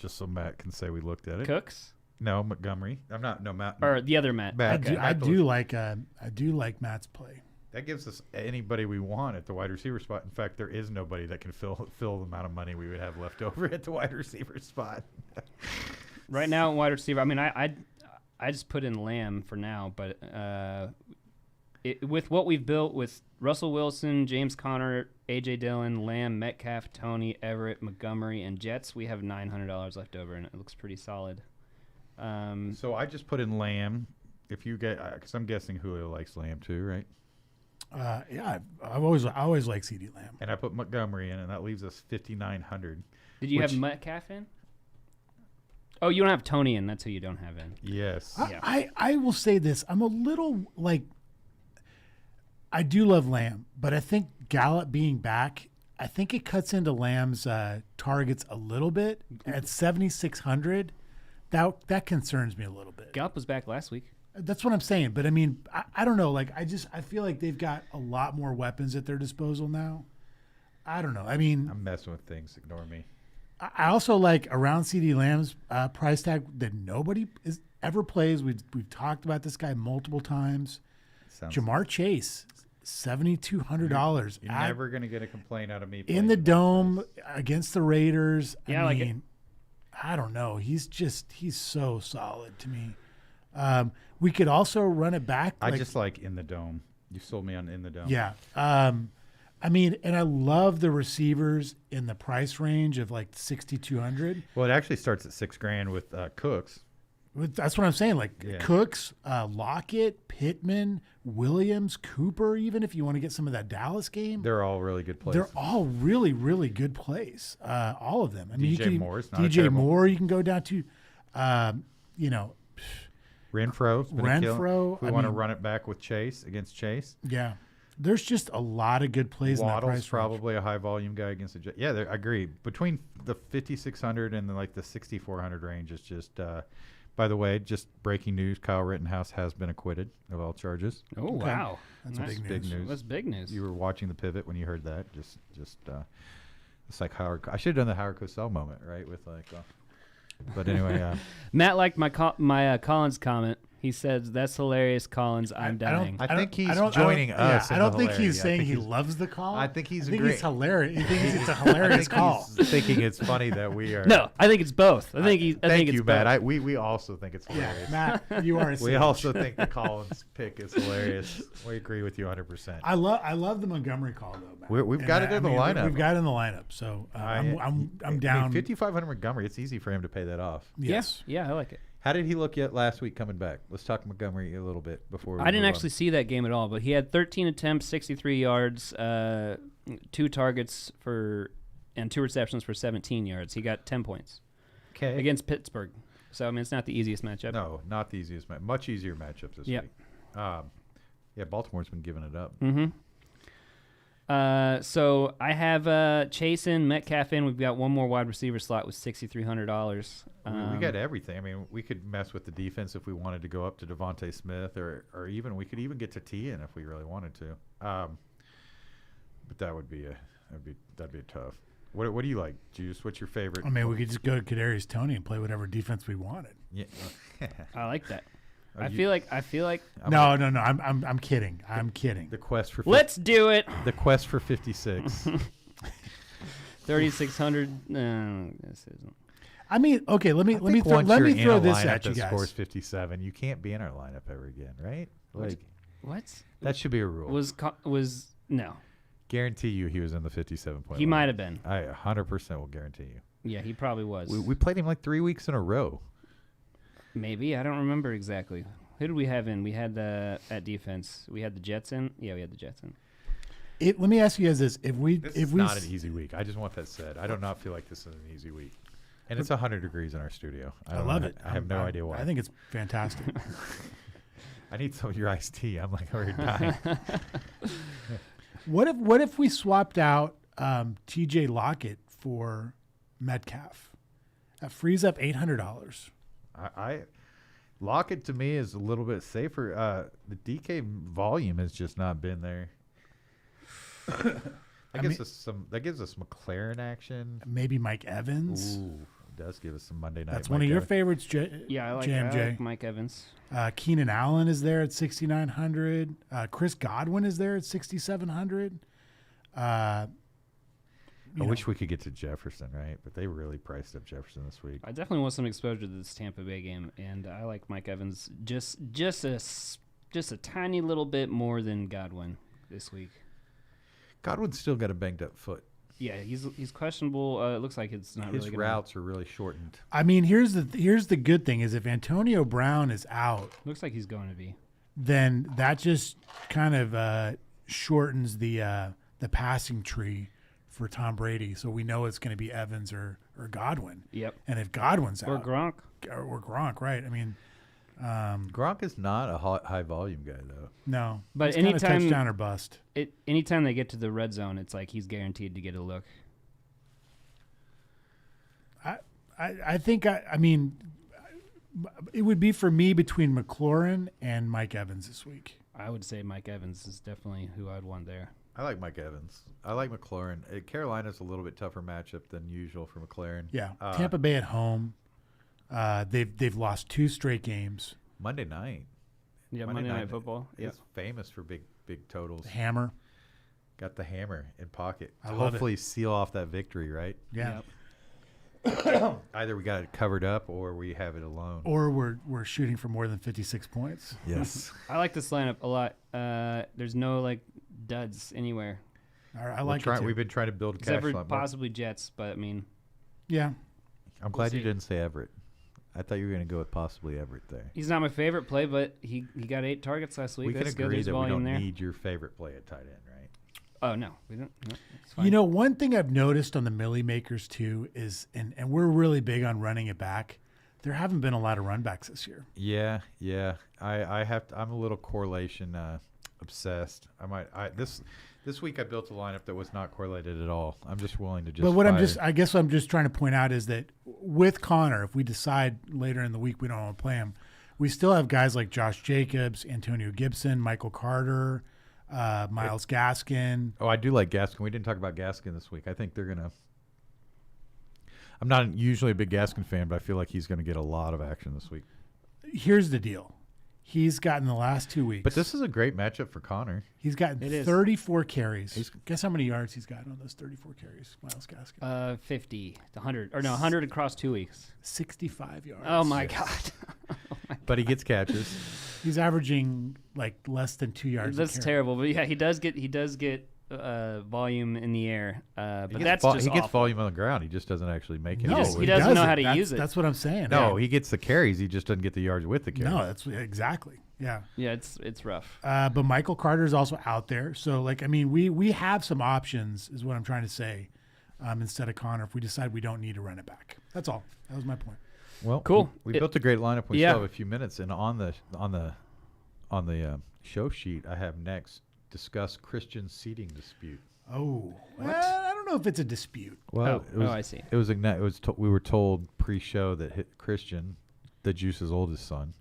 so Matt can say we looked at it. Cooks No, Montgomery. I'm not. No, Matt. or the other Matt. Matt. I Matt do like Matt's play. That gives us anybody we want at the wide receiver spot. In fact, there is nobody that can fill the amount of money we would have left over at the wide receiver spot. Right now, wide receiver. I mean, I just put in Lamb for now, but with what we've built with Russell Wilson, James Conner, AJ Dillon, Lamb, Metcalf, Tony, Everett, Montgomery, and Jets, we have $900 left over, and it looks pretty solid. So I just put in Lamb. If you get, because I'm guessing Julio likes Lamb too, right? Yeah, I always like CD Lamb. And I put Montgomery in, and that leaves us 5,900. Did you have Which- Metcalf in? Oh, you don't have Tony in. That's who you don't have in. Yes. I will say this: I'm a little like. I do love Lamb, but I think Gallup being back, I think it cuts into Lamb's targets a little bit at 7,600. That concerns me a little bit. Gallup was back last week. That's what I'm saying. But I mean, I don't know. Like I feel like they've got a lot more weapons at their disposal now. I don't know. I mean, I'm messing with things. Ignore me. I also like around CD Lamb's price tag that nobody ever plays. We've talked about this guy multiple times. Sounds Jamar Chase, $7,200. You're never going to get a complaint out of me. In playing the Jamar dome Chase. against the Raiders. Yeah, I like it. I don't know. He's so solid to me. We could also run it back. I just like in the dome. You sold me on in the dome. Yeah. I mean, and I love the receivers in the price range of like 6,200. Well, it actually starts at $6,000 with Cooks. That's what I'm saying. Like Yeah. Cooks, Lockett, Pittman, Williams, Cooper, even if you want to get some of that Dallas game. They're all really good plays. They're all really, really good plays. All of them. I mean, DJ Moore's not a DJ terrible- Moore, you can go down to, you know, Renfro's been a kill. Renfro. If we want to run it back with Chase against Chase. Yeah. There's just a lot of good plays in that price Waddle's range. probably a high volume guy against the Jets. Yeah, I agree. Between the 5,600 and the 6,400 range is just. By the way, just breaking news: Kyle Rittenhouse has been acquitted of all charges. Oh Okay. wow, That's Nice. big news. That's big news. You were watching the pivot when you heard that. Just it's like Howard. I should have done the Howard Cosell moment, right? With but anyway, Matt liked my Collins comment. He said, "That's hilarious, Collins. I'm dying." I think he's don't- joining us. I in don't the think he's hilarity. I saying think he he's- loves the call. I think he's I think agree- it's hilarious. He thinks it's a I hilarious think call. he's thinking it's funny that we are. No, I think it's both. I think Thank it's you, both. Matt. We also think it's hilarious. Matt, you are a We sage. also think the Collins pick is hilarious. We agree with you 100%. I love the Montgomery call though, Matt. We've And got it in the lineup. We've got it in the lineup, so I'm down. 5,500 Montgomery. It's easy for him to pay that off. Yes. Yeah, I like it. How did he look yet last week coming back? Let's talk Montgomery a little bit before. I didn't actually see that game at all, but he had 13 attempts, 63 yards, 2 targets and 2 receptions for 17 yards. He got 10 points Okay. against Pittsburgh. So I mean, it's not the easiest matchup. No, not the easiest. Much easier matchup this Yep. week. Yeah, Baltimore's been giving it up. Mm-hmm. So I have Chase in, Metcalf in. We've got one more wide receiver slot with $6,300. We got everything. I mean, we could mess with the defense if we wanted to go up to Devontae Smith, or even we could even get to T in if we really wanted to. But that'd be tough. What do you like, Juice? What's your favorite? I mean, we could just go to Kadarius Toney and play whatever defense we wanted. Yeah. I like that. Are I you- feel like No. I'm kidding. I'm kidding. The quest for let's do it. the quest for 56. 3,600. No, this isn't. I mean, okay. Let me Once let you're me in throw a this lineup at you that guys. scores 57, you can't be in our lineup ever again, right? Like What that should be a rule. was no? Guarantee you he was in the 57 point. He line. might have been. I 100% will guarantee you. Yeah, he probably was. We played him like 3 weeks in a row. Maybe I don't remember exactly. Who did we have in? We had at defense. We had the Jets in. Yeah, we had the Jets in. Let me ask you guys this: This is not an easy week. I just want that said. I do not feel like this is an easy week. And it's 100 degrees in our studio. I love it. I have no idea why. I think it's fantastic. I need some of your iced tea. I'm like already dying. What if we swapped out T.J. Lockett for Metcalf? That frees up $800. I Lockett to me is a little bit safer. The DK volume has just not been there. That gives us McLaren action. Maybe Mike Evans. Ooh, it does give us some Monday night. That's one of your favorites, Yeah, I like JMJ. Mike Evans. Keenan Allen is there at 6,900. Chris Godwin is there at 6,700. I wish we could get to Jefferson, right? But they really priced up Jefferson this week. I definitely want some exposure to this Tampa Bay game, and I like Mike Evans just a tiny little bit more than Godwin this week. Godwin's still got a banged up foot. Yeah, he's questionable. It looks like it's not His really routes are really shortened. I mean, here's the good thing is if Antonio Brown is out, Looks like he's going to be. then that just kind of shortens the passing tree for Tom Brady. So we know it's going to be Evans or Godwin. Yep. And if Godwin's Or out, Gronk. or Gronk, right? I mean, Gronk is not a high volume guy though. no. But He's kinda anytime- touchdown or bust. Anytime they get to the red zone, it's like he's guaranteed to get a look. I think I mean it would be for me between McLaurin and Mike Evans this week. I would say Mike Evans is definitely who I'd want there. I like Mike Evans. I like McLaurin. Carolina's a little bit tougher matchup than usual for McLaurin. Yeah, Tampa Bay at home. They've lost 2 straight games. Monday night. Yeah, Monday Night Football. Yeah. Is famous for big totals. Hammer. Got the hammer in pocket. I love it. Hopefully seal off that victory, right? Yeah. Yep. Either we got it covered up or we have it alone. Or we're shooting for more than 56 points. Yes. I like this lineup a lot. There's no like duds anywhere All right, I like it too. We've been trying to build a cash except for flow. possibly Jets, but I mean, Yeah. I'm glad you see. didn't say Everett. I thought you were going to go with possibly Everett there. he's not my favorite play, but he got 8 targets last week. We can That's good. agree There's that we volume don't there. need your favorite play at tight end, right? Oh no, we don't. No, it's fine. You know, one thing I've noticed on the Millie Makers too is, and we're really big on running it back. there haven't been a lot of runbacks this year. Yeah. I'm a little correlation obsessed. This week I built a lineup that was not correlated at all. I'm just willing to just. But what fire. I guess what I'm just trying to point out is that with Connor, if we decide later in the week we don't want to play him, we still have guys like Josh Jacobs, Antonio Gibson, Michael Carter, Miles Gaskin. Oh, I do like Gaskin. We didn't talk about Gaskin this week. I think they're gonna. I'm not usually a big Gaskin fan, but I feel like he's going to get a lot of action this week. Here's the deal. He's gotten the last 2 weeks. But this is a great matchup for Connor. He's gotten It is. 34 carries. Guess how many yards he's gotten on those 34 carries, Miles Gaskin? 50 to 100. Or no, 100 across 2 weeks. 65 yards. Oh, my God. But he gets catches. He's averaging like less than 2 yards. That's a carry. terrible. But yeah, he does get volume in the air. But He that's gets just he gets awful. volume on the ground. He just doesn't actually make it. No, just- he he doesn't know doesn't. how to That's- use it. That's what I'm saying. No, Yeah. he gets the carries. He just doesn't get the yards with the carries. No, that's exactly. Yeah. Yeah, it's rough. But Michael Carter is also out there. So, we have some options, is what I'm trying to say, instead of Connor, if we decide we don't need to run it back. That's all. That was my point. Well, Cool. We built a great lineup. We Yeah. still have a few minutes, and on the show sheet, I have next discuss Christian seating dispute. Oh. I don't know if it's a dispute. Well, I see. It was we were told pre-show that Christian, the Juice's oldest son,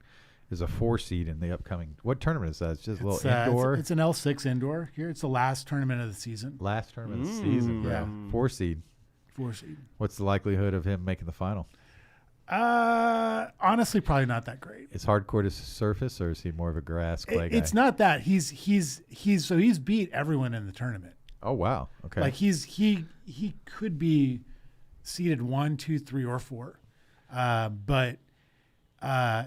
is a 4 seed in the upcoming. What tournament is that? It's just a little indoor. It's an L6 indoor. Here, it's the last tournament of the season. Last tournament of the season. Yeah. 4 seed. 4 seed. What's the likelihood of him making the final? Honestly, probably not that great. Is hardcourt his surface, or is he more of a grass clay guy? It's not that he's beat everyone in the tournament. Oh wow. Okay. Like he could be seeded 1, 2, 3, or 4, but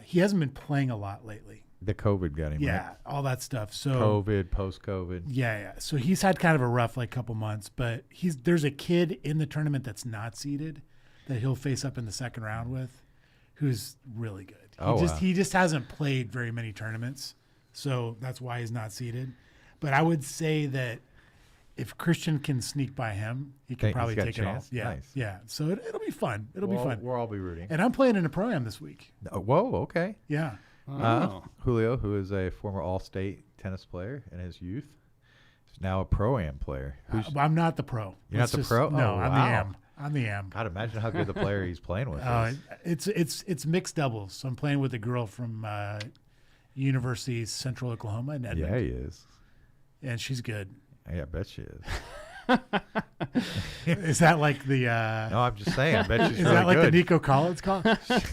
he hasn't been playing a lot lately. the COVID got him. Yeah, Right? all that stuff. So COVID, post-COVID. yeah. So he's had kind of a rough couple months, but there's a kid in the tournament that's not seeded that he'll face up in the second round with, who's really good. He just hasn't played very many tournaments, so that's why he's not seeded. But I would say that if Christian can sneak by him, he can probably he's got a take it all. chance? Yeah, Nice. yeah. So it'll be fun. It'll be fun. We'll all be rooting. And I'm playing in a pro-am this week. Whoa, okay. Yeah. Julio, who is a former All-State tennis player in his youth, is now a pro-am player. I'm not the pro. You're not the pro? No, Oh, I'm wow. the am. I'm the am. God, imagine how good the player he's playing with is. It's mixed doubles. So I'm playing with a girl from University of Central Oklahoma in Edmond. Yeah, he is. And she's good. Yeah, I bet she is. Is that like the No, I'm just saying. I bet she's is really that like good. the Nico Collins call?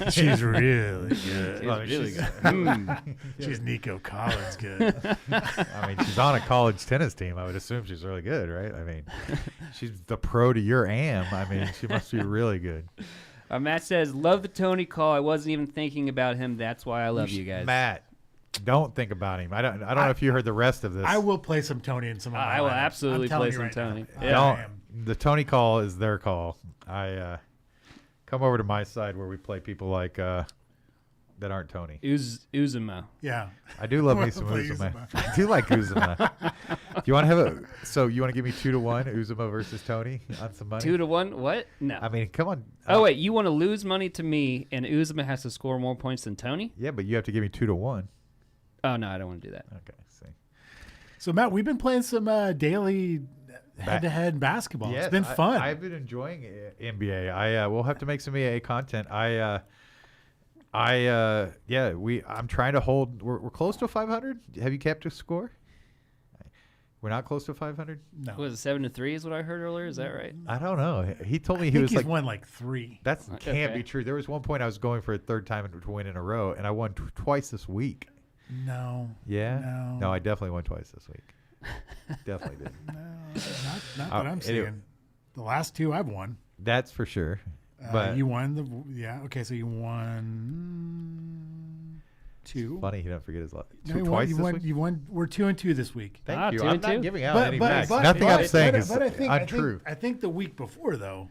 She's really good. Well, I mean, really she's- She's Nico Collins good. I mean, she's on a college tennis team. I would assume she's really good, right? I mean, she's the pro to your am. I mean, she must be really good. Matt says, "Love the Tony call. I wasn't even thinking about him. That's why I love you guys." Matt, don't think about him. I don't know if you heard the rest of this. I will play some Tony in some of my I will lineups. absolutely I'm telling play you some right Tony. now. Yeah. I Don't. am. The Tony call is their call. I come over to my side where we play people like that aren't Tony. Uzuma. Yeah. I do love me Wanna some play Uzuma. Uzuma. I do like Uzuma. Do you want to have a? So you want to give me 2-1 Uzuma versus Tony on some money? 2-1. What? No. I mean, come on. Oh wait, you want to lose money to me, and Uzuma has to score more points than Tony? Yeah, but you have to give me 2-1. Oh no, I don't want to do that. Okay. See. So Matt, we've been playing some daily head-to-head basketball. Yes, It's been fun. I've been enjoying NBA. We'll have to make some EA content. I'm trying to hold. We're close to 500. Have you kept a score? We're not close to 500. no. Was it 7-3? Is what I heard earlier. Is that right? I don't know. He told me I he think was he's like, won like 3. that can't Okay. be true. There was one point I was going for a third time to win in a row, and I won twice this week. No. Yeah. No. I definitely won twice this week. Definitely did. No, not that I'm Anyway. seeing. The last 2 I've won. That's for sure. But You won okay, so you won 2. funny he don't forget his last. No, you Twice you this won, week. you won. We're 2-2 this week. Thank you. 2 I'm and not 2? giving out any backs. but- Nothing I'm but- saying but- is but I think, untrue. I think the week before though,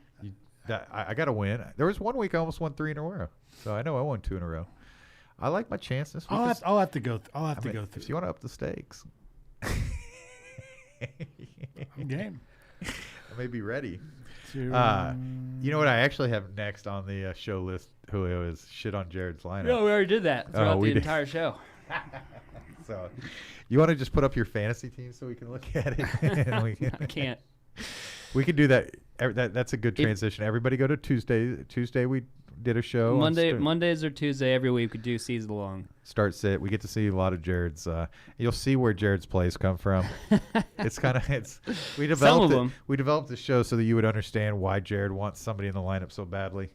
I got to win. There was one week I almost won 3 in a row, so I know I won 2 in a row. I like my chance this week. I'll have to go. I'll have I to mean, go through. if you want to up the stakes, I'm game. I may be ready. You know what I actually have next on the show list, Julio, is shit on Jared's lineup. No, we already did that throughout we the did. entire show. So, you want to just put up your fantasy team so we can look at it? And I can't. We can do that. That's a good transition. Everybody go to Tuesday. Tuesday we did a show. Mondays or Tuesday every week we do season long. Start sit. We get to see a lot of Jared's. You'll see where Jared's plays come from. It's kind of we developed Some of them. We developed the show so that you would understand why Jared wants somebody in the lineup so badly.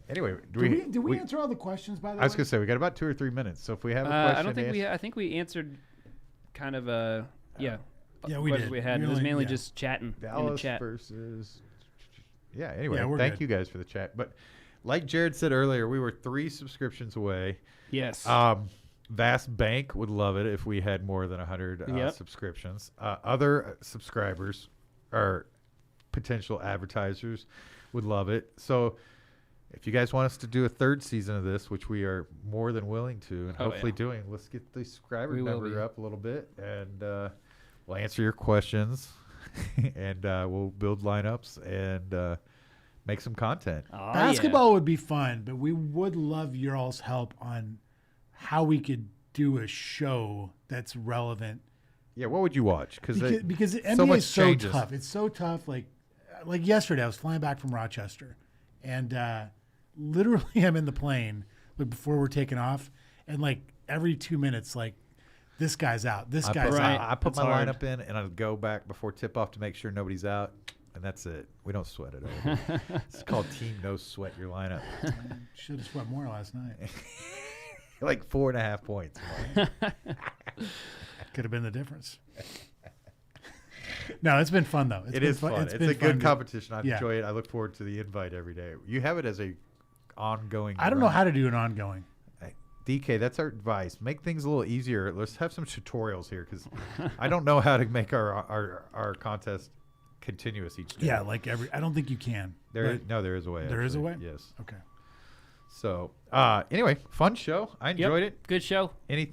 Anyway, Did we answer all the questions, by the way? I was gonna say we got about 2 or 3 minutes. So if we have a question, I don't think I think we answered kind of Yeah, we questions did. we had. We It was only- mainly yeah. just chatting in the Dallas chat. versus. Yeah. Anyway, Yeah, we're thank good. you guys for the chat. But like Jared said earlier, we were 3 subscriptions away. Yes. Vast Bank would love it if we had more than 100 Yep. subscriptions. Other subscribers or potential advertisers would love it. So if you guys want us to do a 3rd season of this, which we are more than willing to and hopefully doing, let's get the subscriber We will number be. up a little bit, and we'll answer your questions, and we'll build lineups and make some content. Oh, Basketball would be fun, but we would love your all's help on how we could do a show that's relevant. Yeah, what would you watch? Because the NBA so much is so changes. tough. It's so tough. Like yesterday, I was flying back from Rochester, and literally I'm in the plane before we're taking off, and like every 2 minutes, like this guy's out. This guy's Right. out. I put It's my hard. lineup in, and I go back before tip off to make sure nobody's out, and that's it. We don't sweat it over. It's called team no sweat your lineup. Should have sweat more last night. Like 4.5 points. Could have been the difference. No, it's been fun though. It is fun. It's been a fun good to- competition. I yeah. enjoy it. I look forward to the invite every day. You have it as a ongoing. I don't know run. how to do an ongoing. DK, that's our advice. Make things a little easier. Let's have some tutorials here because I don't know how to make our contest continuous each day. Yeah, like I don't think you can. There but- is a way. There is a actually. way? Yes. Okay. So anyway, fun show. I Yep. enjoyed it. Good show. Any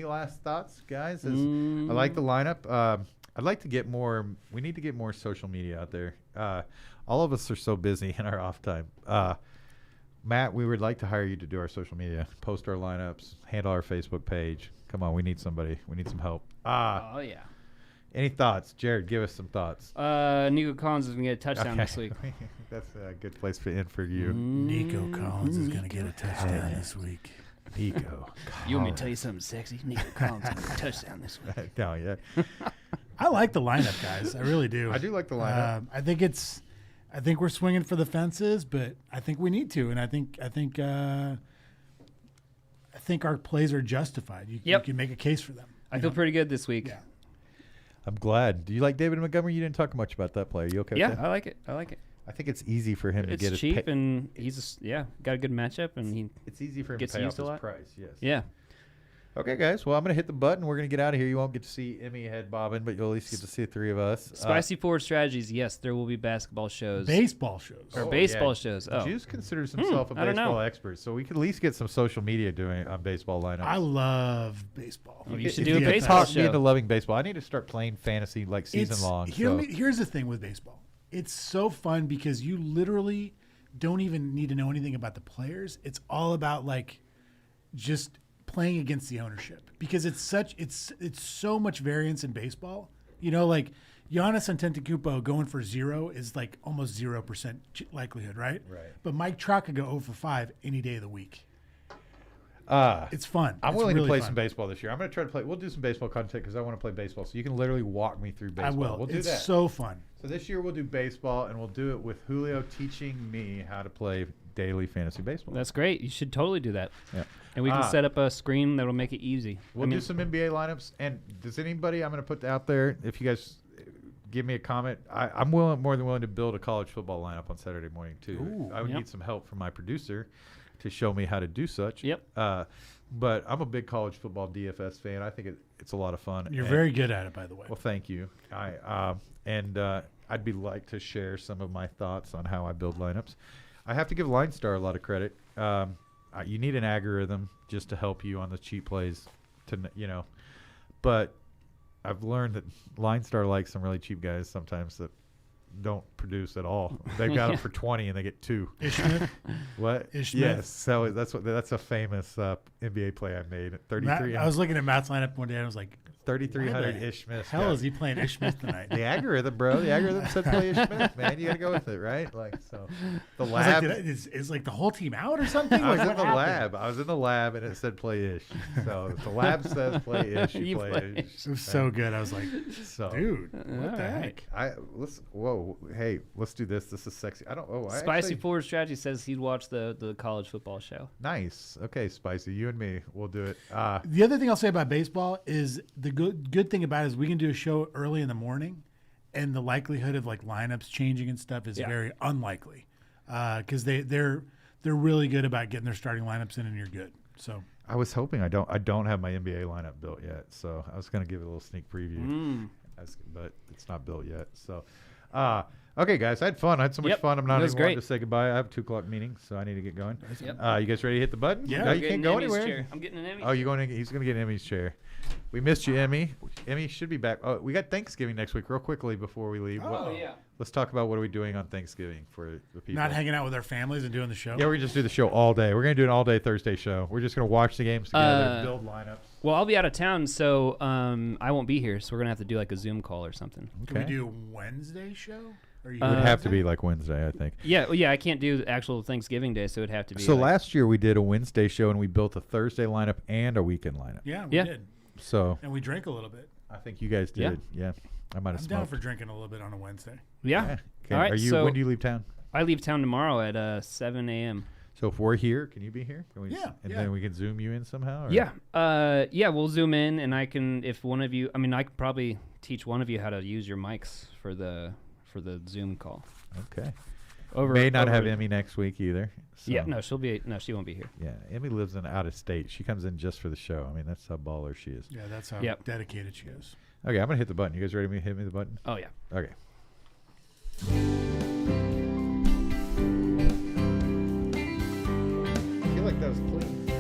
last thoughts, guys? I like the lineup. I'd like to get more. We need to get more social media out there. All of us are so busy in our off time. Matt, we would like to hire you to do our social media, post our lineups, handle our Facebook page. Come on, we need somebody. We need some help. Oh yeah. Any thoughts, Jared? Give us some thoughts. Nico Collins is gonna get a touchdown this week. That's a good place to end for you, Nico Collins is going to get a touchdown this week. Nico. You want me to tell you something sexy? Nico Collins is gonna get a touchdown this week. No, yeah. I like the lineup, guys. I really do. I do like the lineup. I think we're swinging for the fences, but I think we need to, and I think our plays are justified. You Yep. can make a case for them. I feel pretty good this week. Yeah. I'm glad. Do you like David Montgomery? You didn't talk much about that player. You okay Yeah, with that? I like it. I like it. I think it's easy for him to It's get cheap his and he's got a good matchup and he it's easy for him gets to pay off used a his lot. price. Yes. yeah. Okay, guys. Well, I'm gonna hit the button. We're gonna get out of here. You won't get to see Emmy head bobbing, but you'll at least get to see the 3 of us. Spicy forward strategies. Yes, there will be basketball shows. Baseball shows. Or Oh, baseball yeah. shows. Oh. Juice considers himself a I don't know. baseball expert, so we could at least get some social media doing on baseball lineups. I love baseball. Oh, you should If do a you could baseball talk me into show. loving baseball. I need to start playing fantasy like season long. Here's the thing with baseball. It's so fun because you literally don't even need to know anything about the players. It's all about like just playing against the ownership because it's so much variance in baseball. You know, like Giannis Antetokounmpo going for 0 is like almost 0% likelihood, right? Right. But Mike Trout could go 0 for 5 any day of the week. It's fun. I'm It's willing really to play fun. some baseball this year. I'm going to try to play. We'll do some baseball content because I want to play baseball. So you can literally walk me through baseball. I will. We'll do It's that. so fun. So this year we'll do baseball, and we'll do it with Julio teaching me how to play daily fantasy baseball. That's great. You should totally do that. Yeah. And we can set up a screen that'll make it easy. We'll do some NBA lineups. And does anybody, I'm going to put out there, if you guys give me a comment, I'm more than willing to build a college football lineup on Saturday morning too. Ooh. I would Yep. need some help from my producer to show me how to do such. Yep. But I'm a big college football DFS fan. I think it's a lot of fun. You're And- very good at it, by the way. Well, thank you. I'd be like to share some of my thoughts on how I build lineups. I have to give Line Star a lot of credit. You need an algorithm just to help you on the cheap plays, but I've learned that Line Star likes some really cheap guys sometimes that don't produce at all. They've got them for 20 and they get 2. Ish Smith. What? Ish Smith. Yes. So that's a famous NBA play I made. 33. I was looking at Matt's lineup one day and I was like, 3,300 why the Ish Smith. hell is he playing Ish Smith tonight? The algorithm, bro. The algorithm said play Ish Smith, man. You got to go with it, right? Like, so the I was lab. like, is like the whole team out or something? I was Like, in what the happened? lab. I was in the lab, and it said play Ish. So if the lab says play Ish, you You play play Ish. It was so good. I was like, So dude, what the All heck? let's do this. This is sexy. I Spicy actually, Forward Strategy says he'd watch the college football show. nice. Okay, Spicy, you and me, we'll do it. The other thing I'll say about baseball is the good thing about it is we can do a show early in the morning, and the likelihood of like lineups changing and stuff is Yeah. very unlikely because they're really good about getting their starting lineups in, and you're good. So I was hoping I don't have my NBA lineup built yet, so I was gonna give it a little sneak preview, but it's not built yet. So, okay, guys, I had fun. I had so much Yep, fun. I'm not it was even wanting great. to say goodbye. I have a 2:00 meeting, so I need to get going. Yep. You guys ready to hit the button? Yeah. No, I'm you can't Getting go Emmy's anywhere. chair. I'm getting an Emmy. Oh, he's going to get Emmy's chair. We missed you, Emmy. Emmy should be back. Oh, we got Thanksgiving next week. Real quickly before we leave. Oh, yeah. Let's talk about what are we doing on Thanksgiving for the people. not hanging out with our families and doing the show. Yeah, we're going to just do the show all day. We're going to do an all-day Thursday show. We're just going to watch the games together, build lineups. Well, I'll be out of town, so I won't be here. So we're gonna have to do like a Zoom call or something. Can we Okay. do Wednesday show? Or you It would have to be like Wednesday, I think. Yeah, well, yeah. I can't do actual Thanksgiving Day, so it'd have to be. So like, last year we did a Wednesday show and we built a Thursday lineup and a weekend lineup. Yeah, we Yeah. did, So and we drank a little bit. I think you guys Yeah. did. Yeah. I might have I'm down smoked. for drinking a little bit on a Wednesday. yeah. Okay. All right, Are you? so- When do you leave town? I leave town tomorrow at 7 a.m. So if we're here, can you be here? Can we, Yeah, And yeah. then we can Zoom you in somehow? Or? Yeah. Yeah. We'll zoom in, and I can. If one of you, I mean, I could probably teach one of you how to use your mics for the Zoom call. Okay. Over. May not over- have Emmy next week either. So. Yeah. No, she won't be here. Yeah. Emmy lives in out of state. She comes in just for the show. I mean, that's how baller she is. Yeah, that's how Yep. dedicated she is. Okay, I'm gonna hit the button. You guys ready to hit me the button? Oh yeah. Okay. I feel like that was clean.